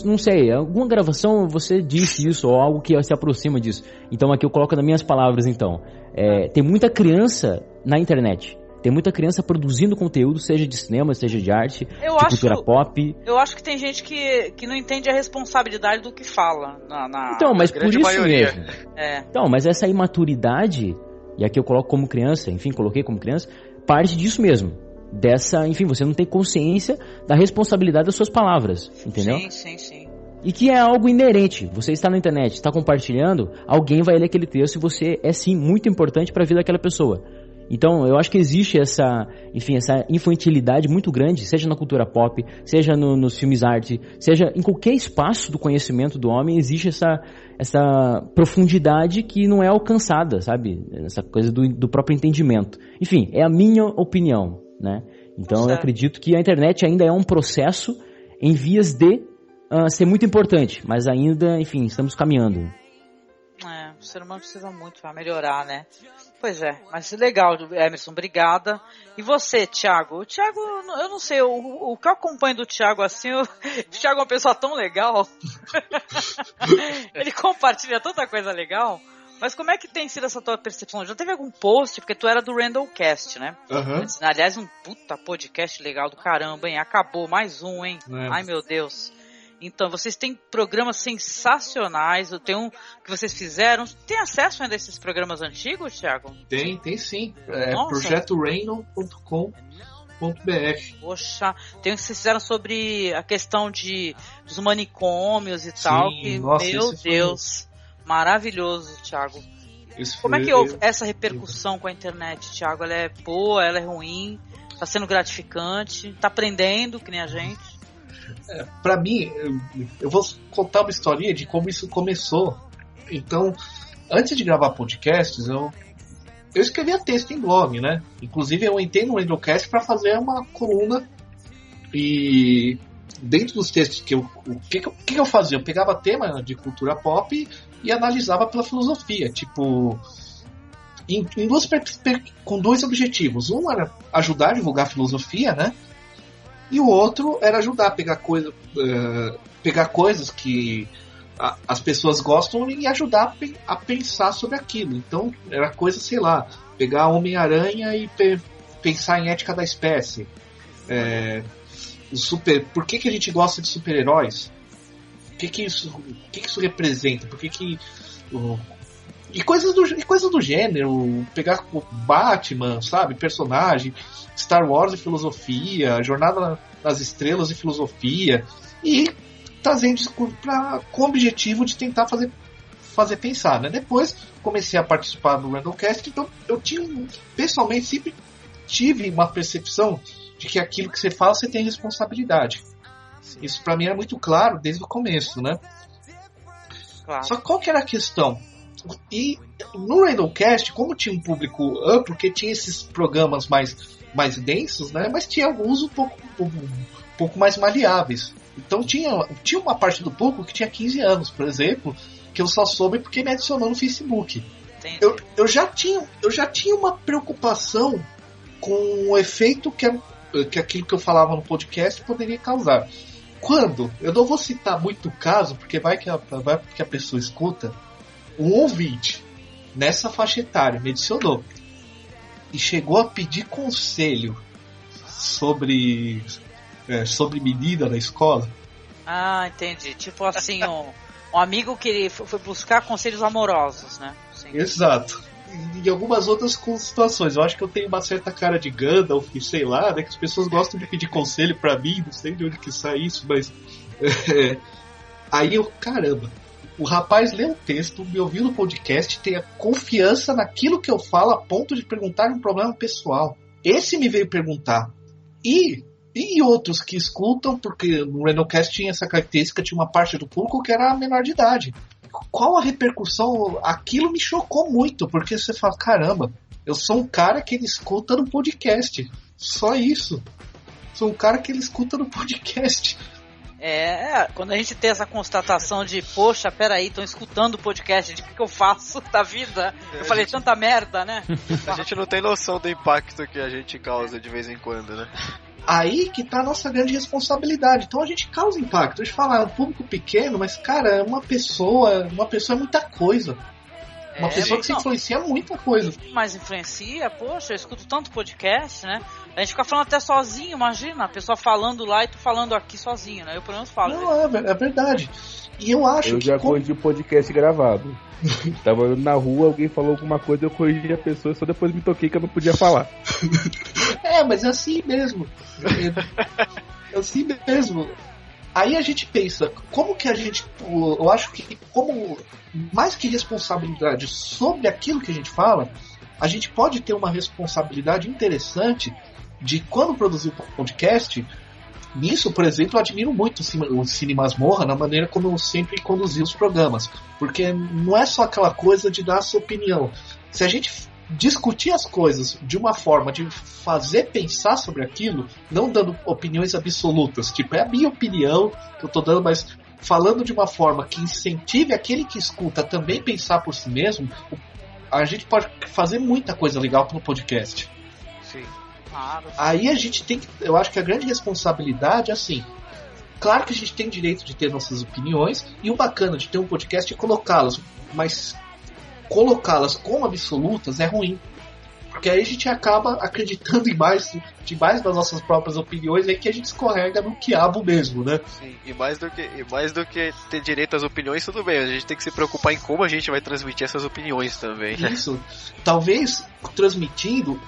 Não sei, alguma gravação você disse isso, ou algo que se aproxima disso. Então aqui eu coloco nas minhas palavras, tem muita criança na internet. Tem muita criança produzindo conteúdo, seja de cinema, seja de arte, cultura pop. Eu acho que tem gente que não entende a responsabilidade do que fala. Então, mas por isso maioria. Mesmo. Então, mas essa imaturidade, e aqui eu coloco como criança, coloquei como criança, parte disso mesmo. Você não tem consciência da responsabilidade das suas palavras, entendeu? Sim. E que é algo inerente. Você está na internet, está compartilhando, alguém vai ler aquele texto e você é sim muito importante para a vida daquela pessoa. Então eu acho que existe essa infantilidade muito grande, seja na cultura pop, seja nos filmes arte, seja em qualquer espaço do conhecimento do homem, existe essa profundidade que não é alcançada, sabe? Essa coisa do próprio entendimento. Enfim, é a minha opinião, né? Então eu acredito que a internet ainda é um processo em vias de ser muito importante, mas ainda, enfim, estamos caminhando. O ser humano precisa muito para melhorar, né? Pois é, mas legal, Emerson, obrigada. E você, Thiago? O Thiago, eu não sei, o que eu acompanho do Thiago assim, o Thiago é uma pessoa tão legal. Ele compartilha tanta coisa legal. Mas como é que tem sido essa tua percepção? Já teve algum post? Porque tu era do Randallcast, né? Uhum. Aliás, um puta podcast legal do caramba, hein? Acabou mais um, hein? Ai, meu Deus. Então, vocês têm programas sensacionais. Tem um que vocês fizeram. Tem acesso ainda a esses programas antigos, Thiago? Tem sim. É projetoreino.com.br. Poxa, tem um que vocês fizeram sobre a questão dos manicômios e tal. Que, nossa, meu Deus, maravilhoso, Thiago. Como é que houve essa repercussão com a internet, Thiago? Ela é boa, ela é ruim? Tá sendo gratificante? Tá aprendendo, que nem a gente? Pra mim, eu vou contar uma historinha de como isso começou. Então, antes de gravar podcasts, eu escrevia texto em blog, né? Inclusive, eu entrei no Randallcast para fazer uma coluna. E dentro dos textos o que eu fazia? Eu pegava tema de cultura pop e analisava pela filosofia. Tipo, com dois objetivos. Um era ajudar a divulgar a filosofia, né? E o outro era ajudar a pegar coisas que as pessoas gostam e ajudar a pensar sobre aquilo. Então, era coisa, sei lá, pegar Homem-Aranha e pensar em ética da espécie. Por que a gente gosta de super-heróis? O que isso representa? E coisas do gênero, pegar o Batman, sabe, personagem, Star Wars e filosofia, Jornada nas Estrelas e filosofia, e trazendo isso com o objetivo de tentar fazer pensar, né? Depois comecei a participar do Randallcast, então eu pessoalmente sempre tive uma percepção de que aquilo que você fala você tem responsabilidade. Isso pra mim era muito claro desde o começo, né? Claro. Só que qual que era a questão? E no Randallcast, como tinha um público amplo, porque tinha esses programas mais densos, né? Mas tinha alguns um pouco mais maleáveis. Então tinha uma parte do público que tinha 15 anos, por exemplo, que eu só soube porque me adicionou no Facebook. Eu já tinha uma preocupação com o efeito que aquilo que eu falava no podcast poderia causar. Quando? Eu não vou citar muito o caso, porque vai que a pessoa escuta. Um ouvinte nessa faixa etária me adicionou e chegou a pedir conselho sobre menina na escola. Ah, entendi. Tipo assim, um amigo que foi buscar conselhos amorosos, né? Sim. Exato. E algumas outras situações. Eu acho que eu tenho uma certa cara de Gandalf, sei lá, né? Que as pessoas gostam de pedir conselho pra mim, não sei de onde que sai isso, mas... Aí eu, caramba... O rapaz lê o texto, me ouviu no podcast, tem a confiança naquilo que eu falo a ponto de perguntar um problema pessoal. Esse me veio perguntar. E outros que escutam, porque no Randallcast tinha essa característica, tinha uma parte do público que era menor de idade. Qual a repercussão? Aquilo me chocou muito, porque você fala, caramba, eu sou um cara que ele escuta no podcast. Só isso. Sou um cara que ele escuta no podcast. Quando a gente tem essa constatação de, poxa, peraí, estão escutando o podcast, de que eu faço da vida? Eu falei tanta merda, né? A gente não tem noção do impacto que a gente causa de vez em quando, né? Aí que tá a nossa grande responsabilidade. Então a gente causa impacto. A gente fala, é um público pequeno, mas, cara, uma pessoa é muita coisa. Uma pessoa que se influencia muita coisa. Mas influencia, poxa, eu escuto tanto podcast, né? A gente fica falando até sozinho, imagina, a pessoa falando lá e tu falando aqui sozinho, né? Eu pelo menos falo. Não, é verdade. E eu acho que... Eu já corrigi o podcast gravado. Tava andando na rua, alguém falou alguma coisa, eu corrigi a pessoa, só depois me toquei que eu não podia falar. Mas é assim mesmo. É assim mesmo. Aí a gente pensa, como que a gente... Eu acho que, como mais que responsabilidade sobre aquilo que a gente fala, a gente pode ter uma responsabilidade interessante de quando produzir o podcast. Nisso, por exemplo, eu admiro muito o Cine Masmorra na maneira como eu sempre conduzi os programas. Porque não é só aquela coisa de dar a sua opinião. Se a gente discutir as coisas de uma forma de fazer pensar sobre aquilo, não dando opiniões absolutas, tipo, é a minha opinião que eu tô dando, mas falando de uma forma que incentive aquele que escuta a também pensar por si mesmo, a gente pode fazer muita coisa legal pro podcast. Sim. Aí a gente tem que, eu acho que a grande responsabilidade é assim, claro que a gente tem direito de ter nossas opiniões, e o bacana de ter um podcast é colocá-las, mas colocá-las como absolutas é ruim, porque aí a gente acaba acreditando demais das nossas próprias opiniões, aí que a gente escorrega no quiabo mesmo, né? Sim, e mais do que ter direito às opiniões, tudo bem, a gente tem que se preocupar em como a gente vai transmitir essas opiniões também. Isso, talvez transmitindo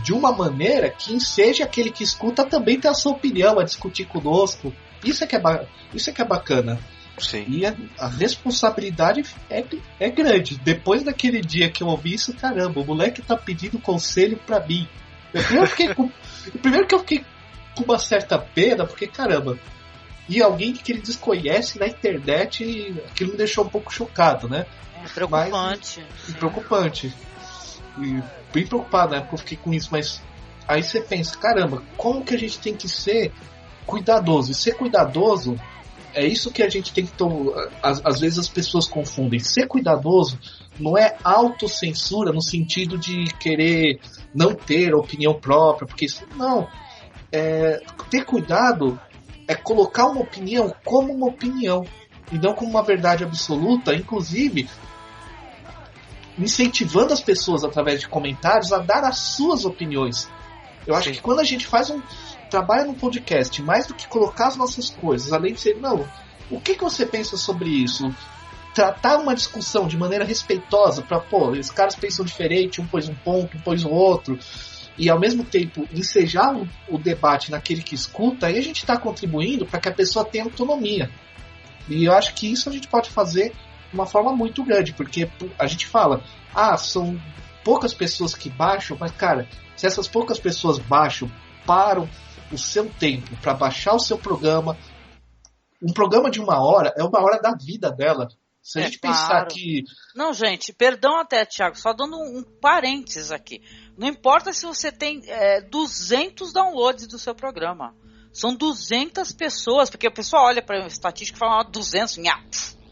de uma maneira que seja aquele que escuta também ter a sua opinião, a discutir conosco. Isso é que é bacana. Sim. E a responsabilidade é grande. Depois daquele dia que eu ouvi isso, caramba, o moleque tá pedindo conselho pra mim. Primeiro que eu fiquei com uma certa pena, porque caramba, e alguém que ele desconhece na internet, aquilo me deixou um pouco chocado, né? É preocupante. Preocupante. E bem preocupado, né? Porque eu fiquei com isso, mas aí você pensa, caramba, como que a gente tem que ser cuidadoso? E ser cuidadoso é isso que a gente tem que tomar. Às vezes as pessoas confundem. Ser cuidadoso não é autocensura no sentido de querer não ter opinião própria, porque isso, não. Ter cuidado é colocar uma opinião como uma opinião e não como uma verdade absoluta, inclusive incentivando as pessoas através de comentários a dar as suas opiniões. Eu acho que quando a gente trabalha no podcast, mais do que colocar as nossas coisas, além de ser, não, o que você pensa sobre isso? Tratar uma discussão de maneira respeitosa para, os caras pensam diferente, um pôs um ponto, um pôs o outro, e ao mesmo tempo ensejar o debate naquele que escuta, aí a gente está contribuindo para que a pessoa tenha autonomia. E eu acho que isso a gente pode fazer de uma forma muito grande, porque a gente fala, são poucas pessoas que baixam, mas cara, se essas poucas pessoas param o seu tempo para baixar o seu programa, um programa de 1 hora é 1 hora da vida dela. Se a gente pensar que... Não, gente, perdão até, Thiago, só dando um parênteses aqui. Não importa se você tem 200 downloads do seu programa. São 200 pessoas, porque o pessoal olha para a estatística e fala 200,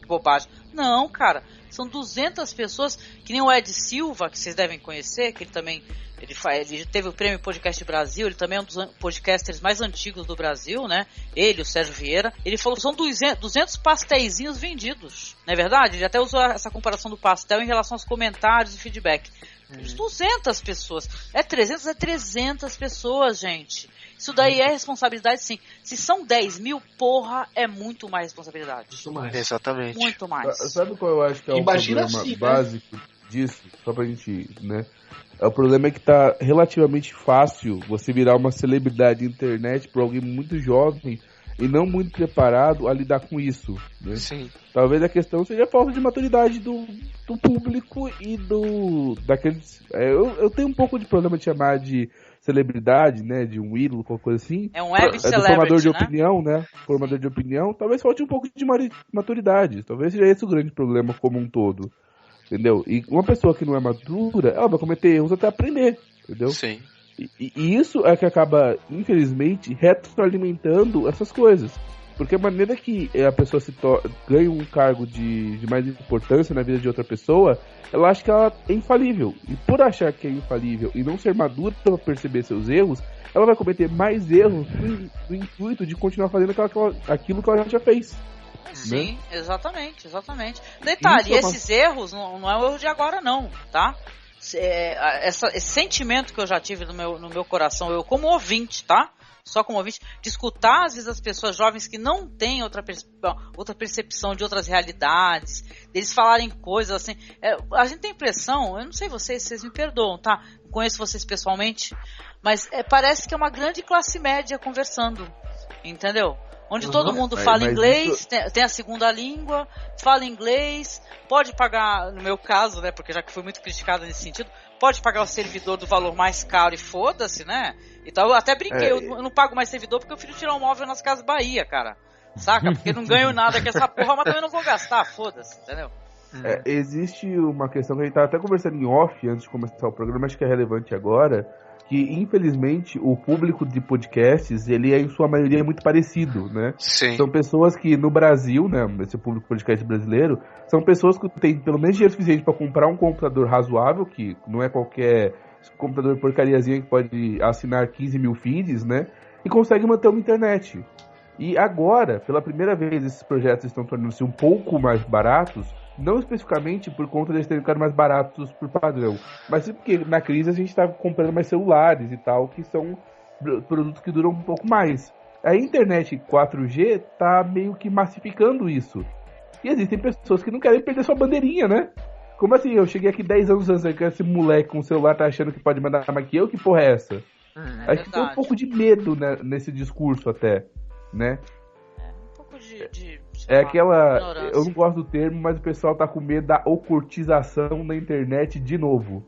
que bobagem. Não, cara, são 200 pessoas, que nem o Ed Silva, que vocês devem conhecer, que ele também... Ele teve o Prêmio Podcast Brasil, ele também é um dos podcasters mais antigos do Brasil, né? Ele, o Sérgio Vieira. Ele falou que são 200 pastéisinhos vendidos, não é verdade? Ele até usou essa comparação do pastel em relação aos comentários e feedback. 200 pessoas. 300 pessoas, gente. Isso daí é responsabilidade, sim. Se são 10 mil, porra, é muito mais responsabilidade. Muito mais. Exatamente. Muito mais. Sabe qual eu acho que é o problema básico disso? Só pra gente, né? O problema é que tá relativamente fácil você virar uma celebridade na internet por alguém muito jovem e não muito preparado a lidar com isso, né? Sim. Talvez a questão seja a falta de maturidade do público e daqueles... Eu tenho um pouco de problema de chamar de celebridade, né? De um ídolo, qualquer coisa assim. É um web celebrity, formador de opinião, né? Formador de opinião. Talvez falte um pouco de maturidade. Talvez seja esse o grande problema como um todo. Entendeu? E uma pessoa que não é madura, ela vai cometer erros até aprender, entendeu? Sim. E isso é que acaba, infelizmente, retroalimentando essas coisas. Porque a maneira que a pessoa ganha um cargo de mais importância na vida de outra pessoa, ela acha que ela é infalível. E por achar que é infalível e não ser madura para perceber seus erros, ela vai cometer mais erros no intuito de continuar fazendo aquilo que ela já fez. Sim, né? exatamente. Detalhe, esses erros não é o erro de agora não, tá? Esse sentimento que eu já tive no meu coração, eu como ouvinte, tá? Só como ouvinte, de escutar às vezes as pessoas jovens que não têm outra percepção de outras realidades, deles falarem coisas assim. A gente tem a impressão, eu não sei vocês me perdoam, tá? Não conheço vocês pessoalmente, mas parece que é uma grande classe média conversando, entendeu? onde todo mundo fala inglês, tem a segunda língua, fala inglês, pode pagar, no meu caso, né, porque já que fui muito criticado nesse sentido, pode pagar o servidor do valor mais caro e foda-se, né? Então eu até brinquei, eu não pago mais servidor porque eu prefiro tirar um móvel nas Casas Bahia, cara. Saca? Porque não ganho nada com essa porra, mas também não vou gastar, foda-se, entendeu? Existe uma questão que a gente estava até conversando em off antes de começar o programa, acho que é relevante agora, que infelizmente o público de podcasts, ele é em sua maioria muito parecido, né? Sim. São pessoas que no Brasil, né, esse público podcast brasileiro, são pessoas que têm pelo menos dinheiro suficiente para comprar um computador razoável, que não é qualquer computador porcariazinha que pode assinar 15 mil feeds, né? E consegue manter uma internet. E agora, pela primeira vez, esses projetos estão tornando-se um pouco mais baratos, não especificamente por conta de eles terem ficado mais baratos por padrão, mas sim porque na crise a gente está comprando mais celulares e tal, que são produtos que duram um pouco mais. A internet 4G tá meio que massificando isso. E existem pessoas que não querem perder sua bandeirinha, né? Como assim? Eu cheguei aqui 10 anos antes, que esse moleque com o celular tá achando que pode mandar mais que eu? Que porra é essa? Acho que tem um pouco de medo, né, nesse discurso até, né? Um pouco de é aquela... ignorância. Eu não gosto do termo, mas o pessoal tá com medo da ocultização na internet de novo.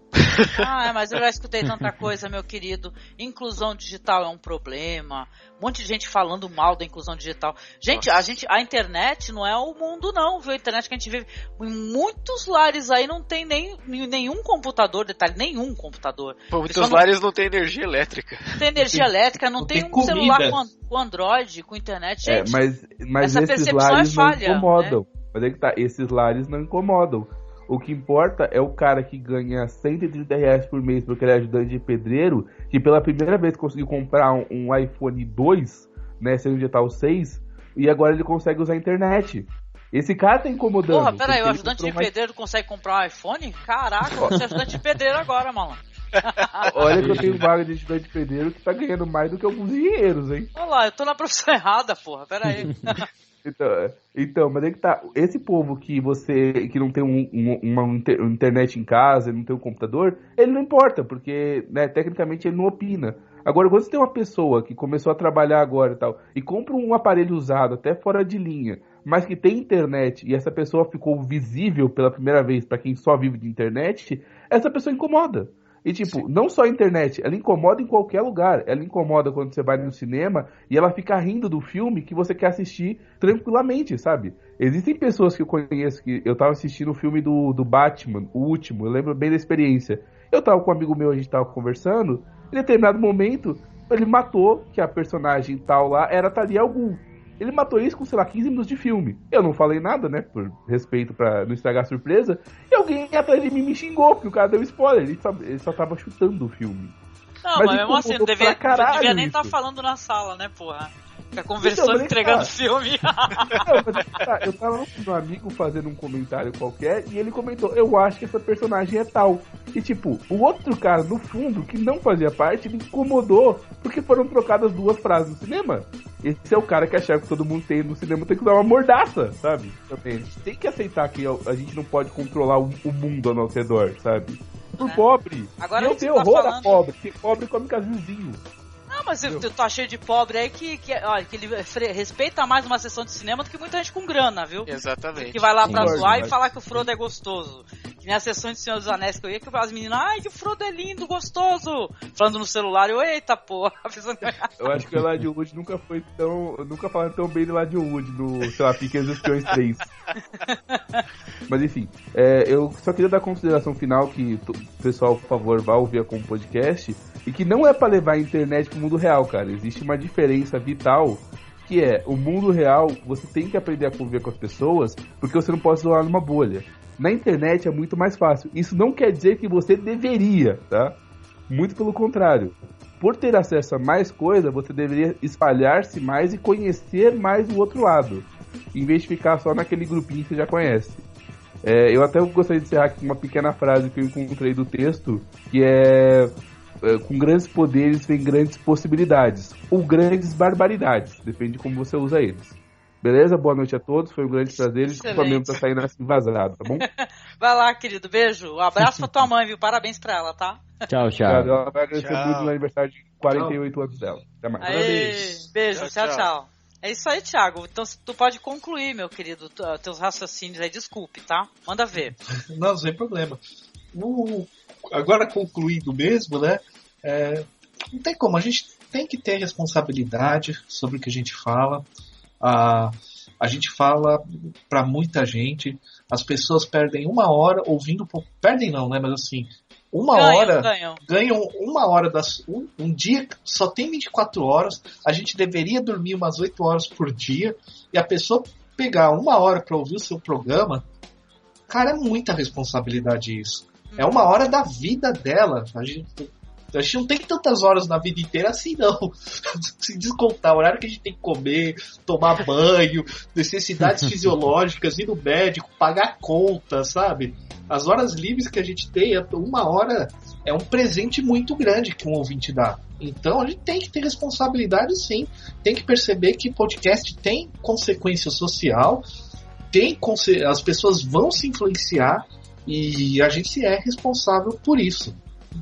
Mas eu já escutei tanta coisa, meu querido. Inclusão digital é um problema. Um monte de gente falando mal da inclusão digital. Gente, a internet não é o mundo, não, viu? A internet que a gente vive. Em muitos lares aí não tem nenhum computador, detalhe, nenhum computador. Pô, muitos lares não tem energia elétrica. Não tem energia elétrica, não tem um celular com Android, com internet. Gente, mas essa esses percepção lares é falha, não incomodam. Né? Mas é que tá, esses lares não incomodam. O que importa é o cara que ganha R$130 por mês porque ele é ajudante de pedreiro, que pela primeira vez conseguiu comprar um iPhone 2, né, sem digitar o 6, e agora ele consegue usar a internet. Esse cara tá incomodando. Porra, peraí, o ajudante de pedreiro consegue comprar um iPhone? Caraca, eu vou ser ajudante de pedreiro agora, malandro. Olha que eu tenho vaga de ajudante de pedreiro que tá ganhando mais do que alguns engenheiros, hein? Olha lá, eu tô na profissão errada, porra, peraí. Então, mas é que tá, esse povo que não tem uma internet em casa, não tem um computador, ele não importa, porque, né, tecnicamente ele não opina. Agora, quando você tem uma pessoa que começou a trabalhar agora e tal, e compra um aparelho usado, até fora de linha, mas que tem internet, e essa pessoa ficou visível pela primeira vez para quem só vive de internet, essa pessoa incomoda. E tipo, não só a internet, ela incomoda em qualquer lugar. Ela incomoda quando você vai no cinema e ela fica rindo do filme que você quer assistir tranquilamente, sabe? Existem pessoas que eu conheço, que eu tava assistindo o filme do Batman, o último, eu lembro bem da experiência. Eu tava com um amigo meu, a gente tava conversando, em determinado momento, ele matou que a personagem tal lá era Talia al Ghul. Ele matou isso com, sei lá, 15 minutos de filme. Eu não falei nada, né, por respeito pra não estragar a surpresa. E alguém atrás de mim me xingou, porque o cara deu spoiler. Ele só tava chutando o filme. Não, mas mesmo assim, não devia nem estar falando na sala, né, porra? Fica conversando, então, entregando filme. Não, mas eu tava com um amigo fazendo um comentário qualquer e ele comentou, eu acho que essa personagem é tal. E tipo, o outro cara no fundo, que não fazia parte, ele incomodou porque foram trocadas 2 frases no cinema. Esse é o cara que achava que todo mundo tem no cinema, tem que dar uma mordaça, sabe? Também. Tem que aceitar que a gente não pode controlar o mundo ao nosso redor, sabe? Por pobre. Agora eu tenho horror a pobre, porque pobre come casinhozinho. Não, mas tu tá cheio de pobre aí que ele respeita mais uma sessão de cinema do que muita gente com grana, viu? Exatamente. Que vai lá pra zoar e falar que o Frodo é gostoso. Que nem a sessão de Senhor dos Anéis que eu ia, que as meninas, ai, que o Frodo é lindo, gostoso. Falando no celular, eu, eita porra. Eu acho que o Elijah Wood nunca falaram tão bem do Elijah Wood no, sei lá, Pequenos Espiões 3. Mas enfim, eu só queria dar consideração final que o pessoal, por favor, vá ouvir como podcast. E que não é pra levar a internet pro mundo real, cara. Existe uma diferença vital, que é, o mundo real, você tem que aprender a conviver com as pessoas, porque você não pode isolar numa bolha. Na internet é muito mais fácil. Isso não quer dizer que você deveria, tá? Muito pelo contrário. Por ter acesso a mais coisa, você deveria espalhar-se mais e conhecer mais o outro lado, em vez de ficar só naquele grupinho que você já conhece. Eu até gostaria de encerrar aqui com uma pequena frase que eu encontrei do texto, que é... com grandes poderes vem grandes possibilidades, ou grandes barbaridades, depende de como você usa eles. Beleza? Boa noite a todos, foi um grande prazer. Desculpa mesmo pra sair assim vazado, tá bom? Vai lá, querido, beijo. Um abraço pra tua mãe, viu? Parabéns pra ela, tá? Tchau, tchau. Ela vai agradecer muito no aniversário de 48 anos dela. Até mais. Aê, beijo, tchau. É isso aí, Thiago. Então tu pode concluir, meu querido, teus raciocínios aí. Desculpe, tá? Manda ver. Não, sem problema. Agora concluindo mesmo, né? Não tem como, a gente tem que ter responsabilidade sobre o que a gente fala. A gente fala para muita gente. As pessoas perdem 1 hora ouvindo. Perdem não, né? Mas assim, ganham 1 hora um dia só tem 24 horas. A gente deveria dormir umas 8 horas por dia. E a pessoa pegar 1 hora para ouvir o seu programa, cara, é muita responsabilidade isso. É 1 hora da vida dela. A gente não tem tantas horas na vida inteira assim, não. Se descontar o horário que a gente tem que comer, tomar banho, necessidades fisiológicas, ir no médico, pagar conta, sabe? As horas livres que a gente tem, 1 hora é um presente muito grande que um ouvinte dá. Então a gente tem que ter responsabilidade, sim. Tem que perceber que podcast tem consequência social, as pessoas vão se influenciar e a gente é responsável por isso.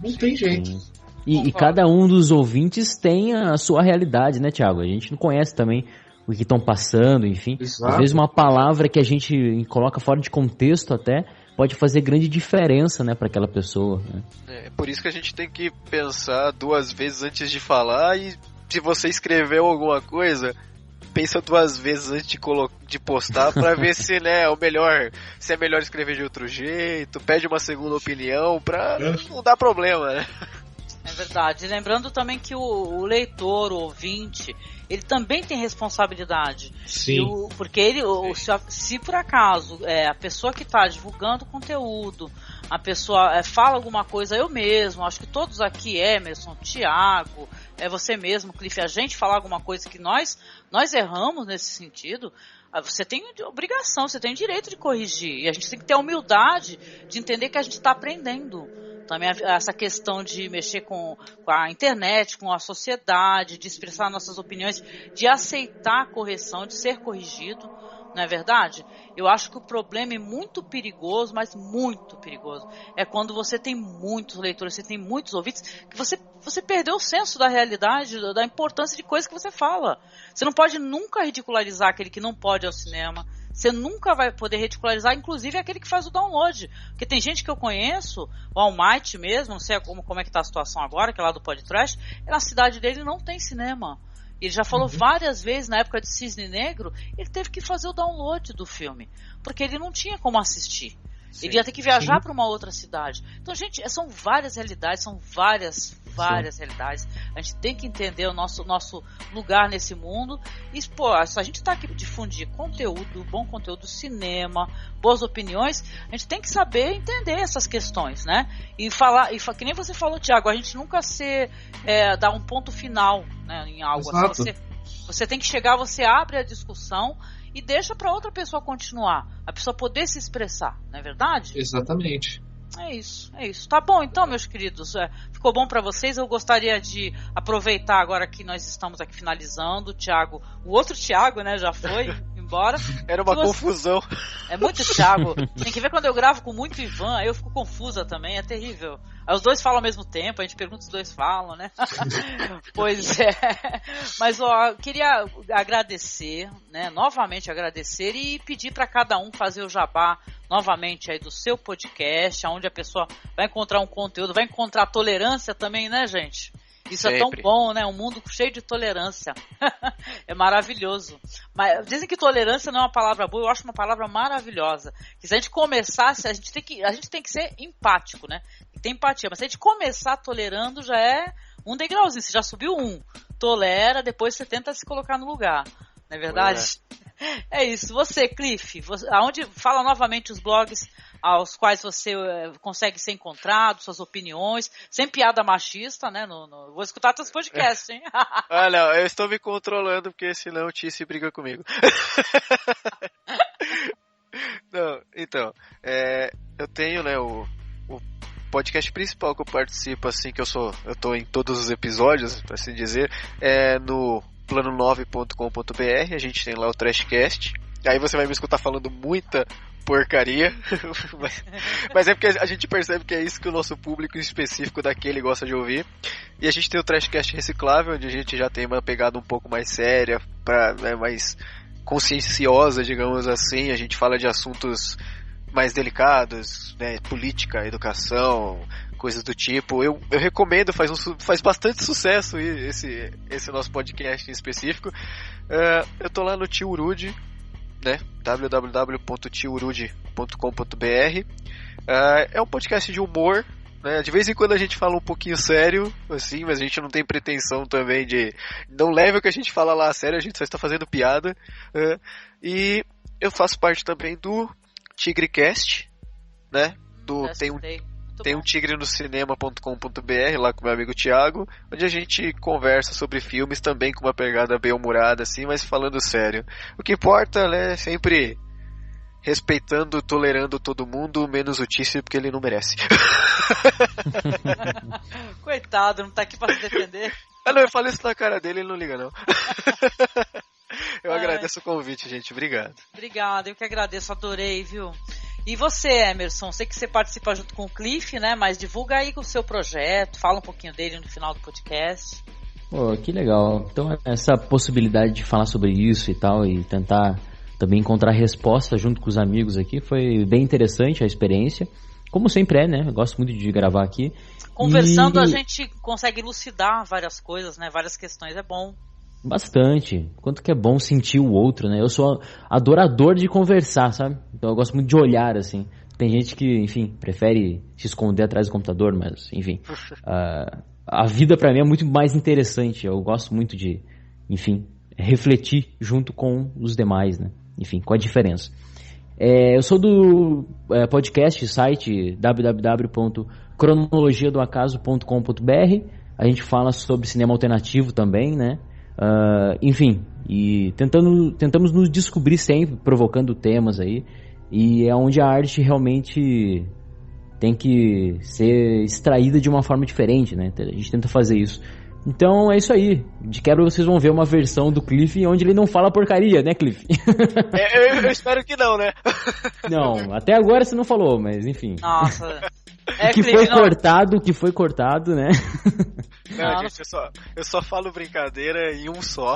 Não tem jeito. E cada um dos ouvintes tem a sua realidade, né, Thiago? A gente não conhece também o que estão passando, enfim. Exato. Às vezes uma palavra que a gente coloca fora de contexto até pode fazer grande diferença, né, para aquela pessoa. Né? É por isso que a gente tem que pensar 2 vezes antes de falar, e se você escreveu alguma coisa, pensa 2 vezes antes de postar para ver se, né, se é melhor escrever de outro jeito, pede uma segunda opinião para não dar problema, né? É verdade. Lembrando também que o leitor, o ouvinte, ele também tem responsabilidade. Sim. Porque se por acaso a pessoa que está divulgando o conteúdo, a pessoa fala alguma coisa, eu mesmo, acho que todos aqui, Emerson, Thiago, você mesmo, Cliff, a gente falar alguma coisa que nós erramos nesse sentido, você tem obrigação, você tem direito de corrigir. E a gente tem que ter a humildade de entender que a gente está aprendendo. Também essa questão de mexer com a internet, com a sociedade, de expressar nossas opiniões, de aceitar a correção, de ser corrigido, não é verdade? Eu acho que o problema é muito perigoso, mas muito perigoso. É quando você tem muitos leitores, você tem muitos ouvintes, que você perdeu o senso da realidade, da importância de coisas que você fala. Você não pode nunca ridicularizar aquele que não pode ir ao cinema. Você nunca vai poder ridicularizar, inclusive, aquele que faz o download. Porque tem gente que eu conheço, o Almighty mesmo, não sei como é que tá a situação agora, que é lá do podcast, na cidade dele não tem cinema. Ele já falou várias vezes, na época de Cisne Negro, ele teve que fazer o download do filme, porque ele não tinha como assistir. Sim, ele ia ter que viajar para uma outra cidade. Então, gente, são várias realidades, são várias realidades. A gente tem que entender o nosso lugar nesse mundo. E, se a gente está aqui difundir conteúdo, bom conteúdo, cinema, boas opiniões, a gente tem que saber entender essas questões, né? E que nem você falou, Thiago, a gente nunca dar um ponto final, né, em algo. Assim, você tem que chegar, você abre a discussão e deixa para outra pessoa continuar, a pessoa poder se expressar, não é verdade? Exatamente. É isso. Tá bom então, meus queridos, ficou bom para vocês? Eu gostaria de aproveitar agora que nós estamos aqui finalizando, o outro Thiago, né, já foi embora. Era uma confusão. É muito Thiago. Tem que ver quando eu gravo com muito Ivan, aí eu fico confusa também, é terrível. Aí os dois falam ao mesmo tempo, a gente pergunta se os dois falam, né? Pois é. Mas, queria agradecer, né? Novamente agradecer e pedir para cada um fazer o jabá novamente aí do seu podcast, onde a pessoa vai encontrar um conteúdo, vai encontrar tolerância também, né, gente? Isso sempre. É tão bom, né? Um mundo cheio de tolerância. É maravilhoso. Mas dizem que tolerância não é uma palavra boa, eu acho uma palavra maravilhosa. Que se a gente começasse, a gente tem que ser empático, né? Tem empatia, mas se a gente começar tolerando, já é um degrauzinho. Você já subiu tolera, depois você tenta se colocar no lugar. Não é verdade? É isso. Você, Cliff, aonde fala novamente os blogs aos quais você consegue ser encontrado, suas opiniões, sem piada machista, né? Vou escutar teus podcasts, hein? Não, eu estou me controlando, porque senão o Tice briga comigo. Não, então, eu tenho, né, o podcast principal que eu participo, assim, que eu tô em todos os episódios, por assim dizer, é no plano9.com.br. A gente tem lá o Trashcast. Aí você vai me escutar falando muita porcaria. Mas é porque a gente percebe que é isso que o nosso público específico daquele gosta de ouvir. E a gente tem o Trashcast Reciclável, onde a gente já tem uma pegada um pouco mais séria, mais conscienciosa, digamos assim. A gente fala de assuntos mais delicados, né? Política, educação, coisas do tipo. Eu recomendo, faz bastante sucesso esse nosso podcast em específico. Eu tô lá no Tio Urude, né? www.tiourude.com.br. É um podcast de humor, né? De vez em quando a gente fala um pouquinho sério, assim, mas a gente não tem pretensão também de... Não leve o que a gente fala lá a sério, a gente só está fazendo piada. E eu faço parte também do TigreCast, né? Tem um tigre no cinema.com.br, lá com meu amigo Thiago, onde a gente conversa sobre filmes também com uma pegada bem humorada, assim, mas falando sério. O que importa, né, sempre respeitando, tolerando todo mundo, menos o Tício, porque ele não merece. Coitado, não tá aqui pra se defender. Não, eu falei isso na cara dele, ele não liga não. Eu agradeço o convite, gente, obrigado. Obrigado, eu que agradeço, adorei, viu? E você, Emerson, sei que você participa junto com o Cliff, né? Mas divulga aí o seu projeto, fala um pouquinho dele no final do podcast. Pô, que legal. Então, essa possibilidade de falar sobre isso e tal, e tentar também encontrar resposta junto com os amigos aqui, foi bem interessante a experiência. Como sempre é, né? Eu gosto muito de gravar aqui. Conversando, a gente consegue elucidar várias coisas, né? Várias questões, é bom. Bastante. Quanto que é bom sentir o outro, né? Eu sou adorador de conversar, sabe? Então eu gosto muito de olhar, assim. Tem gente que, enfim, prefere se esconder atrás do computador, mas, enfim. A vida pra mim é muito mais interessante. Eu gosto muito de, enfim, refletir junto com os demais, né? Enfim, com a diferença. Eu sou do podcast, site www.cronologiadoacaso.com.br. A gente fala sobre cinema alternativo também, né? Enfim, e tentamos nos descobrir sempre, provocando temas aí, e é onde a arte realmente tem que ser extraída de uma forma diferente, né? A gente tenta fazer isso. Então é isso aí. De quebra vocês vão ver uma versão do Cliff onde ele não fala porcaria, né, Cliff? Eu espero que não, né? Não, até agora você não falou, mas enfim. Nossa. O que foi cortado, né? Não, gente, eu só falo brincadeira em um só.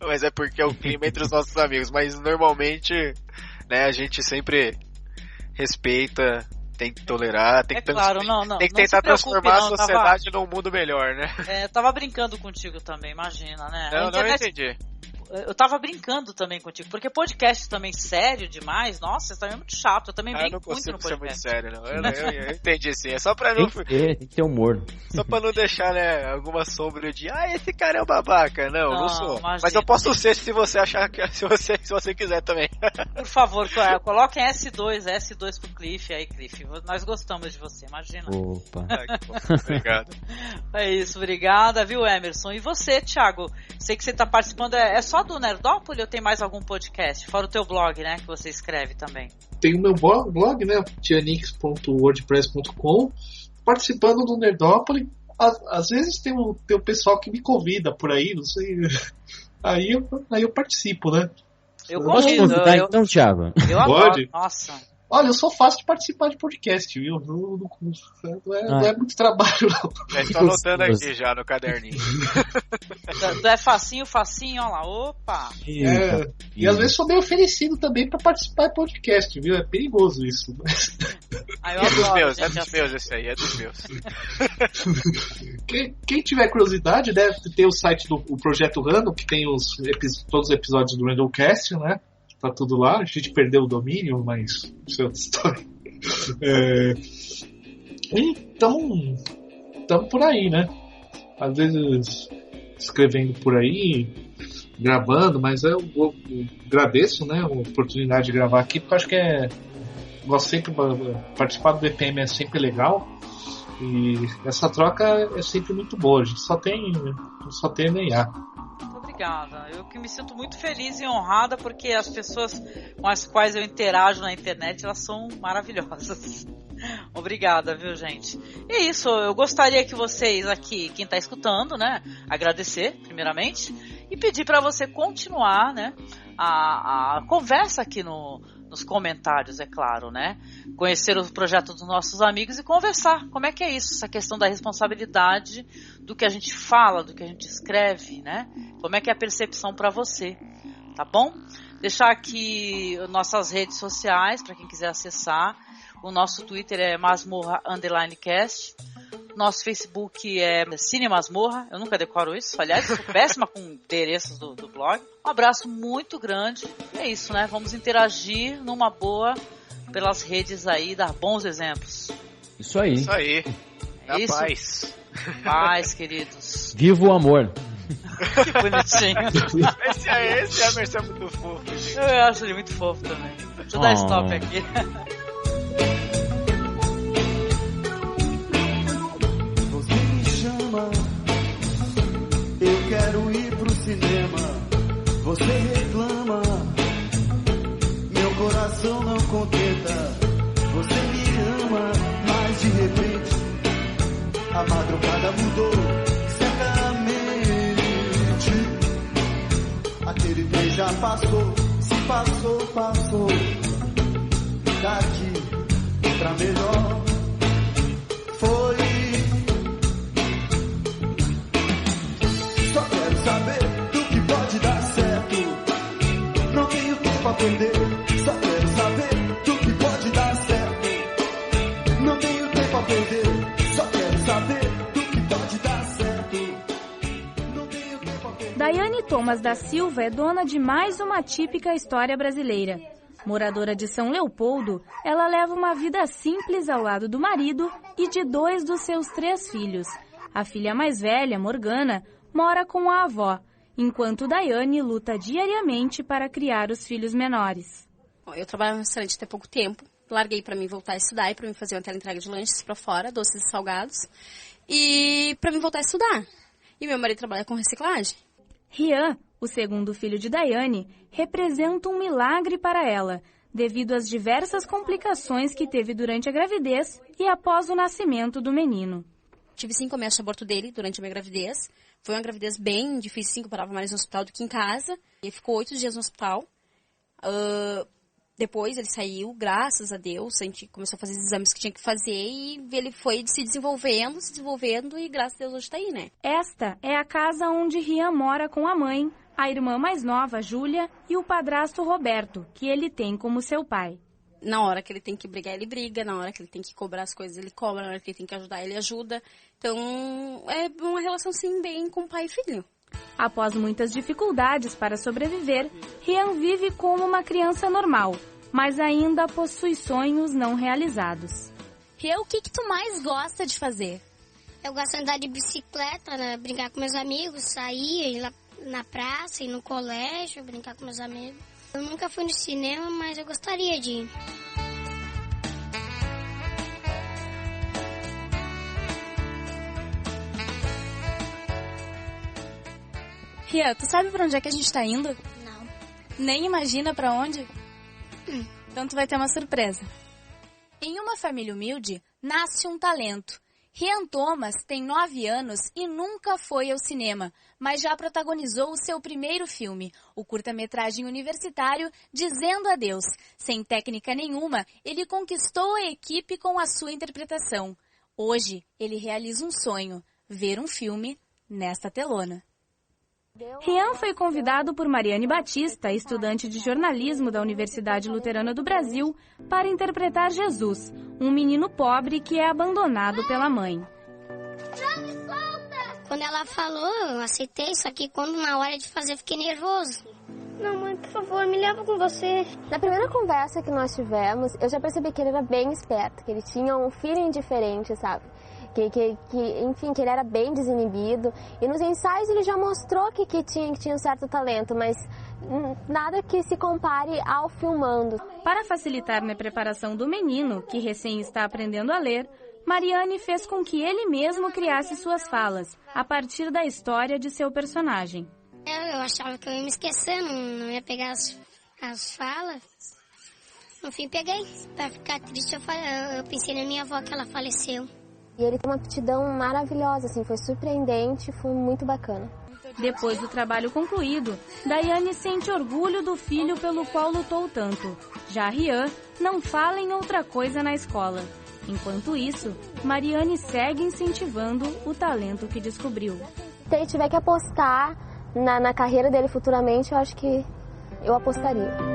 Mas é porque é o clima entre os nossos amigos. Mas normalmente, né, a gente sempre respeita, tem que tolerar, tem que tentar transformar a sociedade num mundo melhor, né? Eu tava brincando contigo também, imagina, né? Não entendi. Eu tava brincando também contigo, porque podcast também sério demais, nossa, isso também é muito chato, eu também brinco muito no podcast. Não consigo ser muito sério, não. Eu entendi, sim, é só pra não... Tem que ter humor. Só pra não deixar, né, alguma sombra de, esse cara é um babaca. Não sou. Imagina. Mas eu posso ser se você achar, se você quiser também. Por favor, coloquem S2 pro Cliff aí, Cliff, nós gostamos de você, imagina. Opa. Que bom. Obrigado. É isso, obrigada, viu, Emerson? E você, Thiago, sei que você tá participando, é só do Nerdópolis ou tem mais algum podcast? Fora o teu blog, né, que você escreve também. Tem o meu blog, né, tianix.wordpress.com, participando do Nerdópolis. Às vezes tem o pessoal que me convida por aí, não sei. Aí eu participo, né? Eu posso convidar então, Thiago? Eu adoro, nossa. Olha, eu sou fácil de participar de podcast, viu? Não é muito trabalho, não. Já estou anotando aqui já no caderninho. Tu é facinho, olha lá, opa! E às vezes sou meio oferecido também para participar de podcast, viu? É perigoso isso. Mas... Eu adoro, é dos meus esse aí, é dos meus. Quem tiver curiosidade, deve ter o site do Projeto Random, que tem todos os episódios do Randomcast, né? Tá tudo lá, a gente perdeu o domínio, mas isso é outra história. Então, estamos por aí, né? Às vezes escrevendo por aí, gravando, mas eu agradeço, né, a oportunidade de gravar aqui, porque eu acho que gosto sempre, participar do BPM é sempre legal, e essa troca é sempre muito boa, a gente só tem NA. Obrigada. Eu que me sinto muito feliz e honrada porque as pessoas com as quais eu interajo na internet, elas são maravilhosas. Obrigada, viu, gente? E é isso, eu gostaria que vocês aqui, quem está escutando, né, agradecer, primeiramente, e pedir para você continuar, né, a conversa aqui no nos comentários, é claro, né? Conhecer o projeto dos nossos amigos e conversar. Como é que é isso? Essa questão da responsabilidade do que a gente fala, do que a gente escreve, né? Como é que é a percepção para você, tá bom? Deixar aqui nossas redes sociais para quem quiser acessar. O nosso Twitter é masmorra_cast. Nosso Facebook é Cine Masmorra. Eu nunca decoro isso. Aliás, eu sou péssima com endereços do blog. Um abraço muito grande. É isso, né? Vamos interagir numa boa pelas redes aí, dar bons exemplos. Isso aí. Isso aí. É isso? Paz. Paz, queridos. Viva o amor. Que bonitinho. Esse Emerson é muito fofo, gente. Eu acho ele muito fofo também. Deixa eu dar stop aqui. Você me chama, eu quero ir pro cinema. Você reclama, meu coração não contenta. Você me ama, mas de repente a madrugada mudou secamente. Aquele trem já passou, se passou, passou. Daqui pra melhor foi. Só quero saber do que pode dar certo. Não tenho tempo a perder. Só quero saber do que pode dar certo. Não tenho tempo a perder. Só quero saber do que pode dar certo. Não tenho tempo a perder. Daiane Thomas da Silva é dona de mais uma típica história brasileira. Moradora de São Leopoldo, ela leva uma vida simples ao lado do marido e de 2 dos seus 3 filhos. A filha mais velha, Morgana, mora com a avó, enquanto Daiane luta diariamente para criar os filhos menores. Eu trabalho no restaurante até pouco tempo, larguei para mim voltar a estudar e para mim fazer uma teleentrega de lanches para fora, doces e salgados, e para mim voltar a estudar. E meu marido trabalha com reciclagem. Rian, o segundo filho de Daiane, representa um milagre para ela, devido às diversas complicações que teve durante a gravidez e após o nascimento do menino. Tive 5 meses de aborto dele durante a minha gravidez. Foi uma gravidez bem difícil, 5 parava mais no hospital do que em casa. Ele ficou 8 dias no hospital. Depois ele saiu, graças a Deus, a gente começou a fazer os exames que tinha que fazer e ele foi se desenvolvendo e graças a Deus hoje está aí, né? Esta é a casa onde Rian mora com a mãe, a irmã mais nova, Júlia, e o padrasto Roberto, que ele tem como seu pai. Na hora que ele tem que brigar, ele briga. Na hora que ele tem que cobrar as coisas, ele cobra. Na hora que ele tem que ajudar, ele ajuda. Então, é uma relação, sim, bem com pai e filho. Após muitas dificuldades para sobreviver, Rian vive como uma criança normal, mas ainda possui sonhos não realizados. Rian, o que tu mais gosta de fazer? Eu gosto de andar de bicicleta, né? Brincar com meus amigos, sair, ir lá na praça, ir no colégio, brincar com meus amigos. Eu nunca fui no cinema, mas eu gostaria de ir. Rian, tu sabe pra onde é que a gente tá indo? Não. Nem imagina pra onde? Então tu vai ter uma surpresa. Em uma família humilde, nasce um talento. Rian Thomas tem 9 anos e nunca foi ao cinema, mas já protagonizou o seu primeiro filme, o curta-metragem universitário Dizendo Adeus. Sem técnica nenhuma, ele conquistou a equipe com a sua interpretação. Hoje, ele realiza um sonho, ver um filme nesta telona. Rian foi convidado por Mariane Batista, estudante de jornalismo da Universidade Luterana do Brasil, para interpretar Jesus, um menino pobre que é abandonado pela mãe. Não me solta! Quando ela falou, eu aceitei, só que quando na hora de fazer eu fiquei nervoso. Não, mãe, por favor, me leva com você. Na primeira conversa que nós tivemos, eu já percebi que ele era bem esperto, que ele tinha um feeling diferente, sabe? Enfim, que ele era bem desinibido. E nos ensaios ele já mostrou que tinha um certo talento, mas nada que se compare ao filmando. Para facilitar na preparação do menino, que recém está aprendendo a ler, Mariane fez com que ele mesmo criasse suas falas, a partir da história de seu personagem. Eu achava que eu ia me esquecer, não ia pegar as falas. No fim, peguei. Para ficar triste, eu pensei na minha avó, que ela faleceu. E ele tem uma aptidão maravilhosa, assim, foi surpreendente, foi muito bacana. Depois do trabalho concluído, Daiane sente orgulho do filho pelo qual lutou tanto. Já Rian não fala em outra coisa na escola. Enquanto isso, Mariane segue incentivando o talento que descobriu. Se ele tiver que apostar na carreira dele futuramente, eu acho que eu apostaria.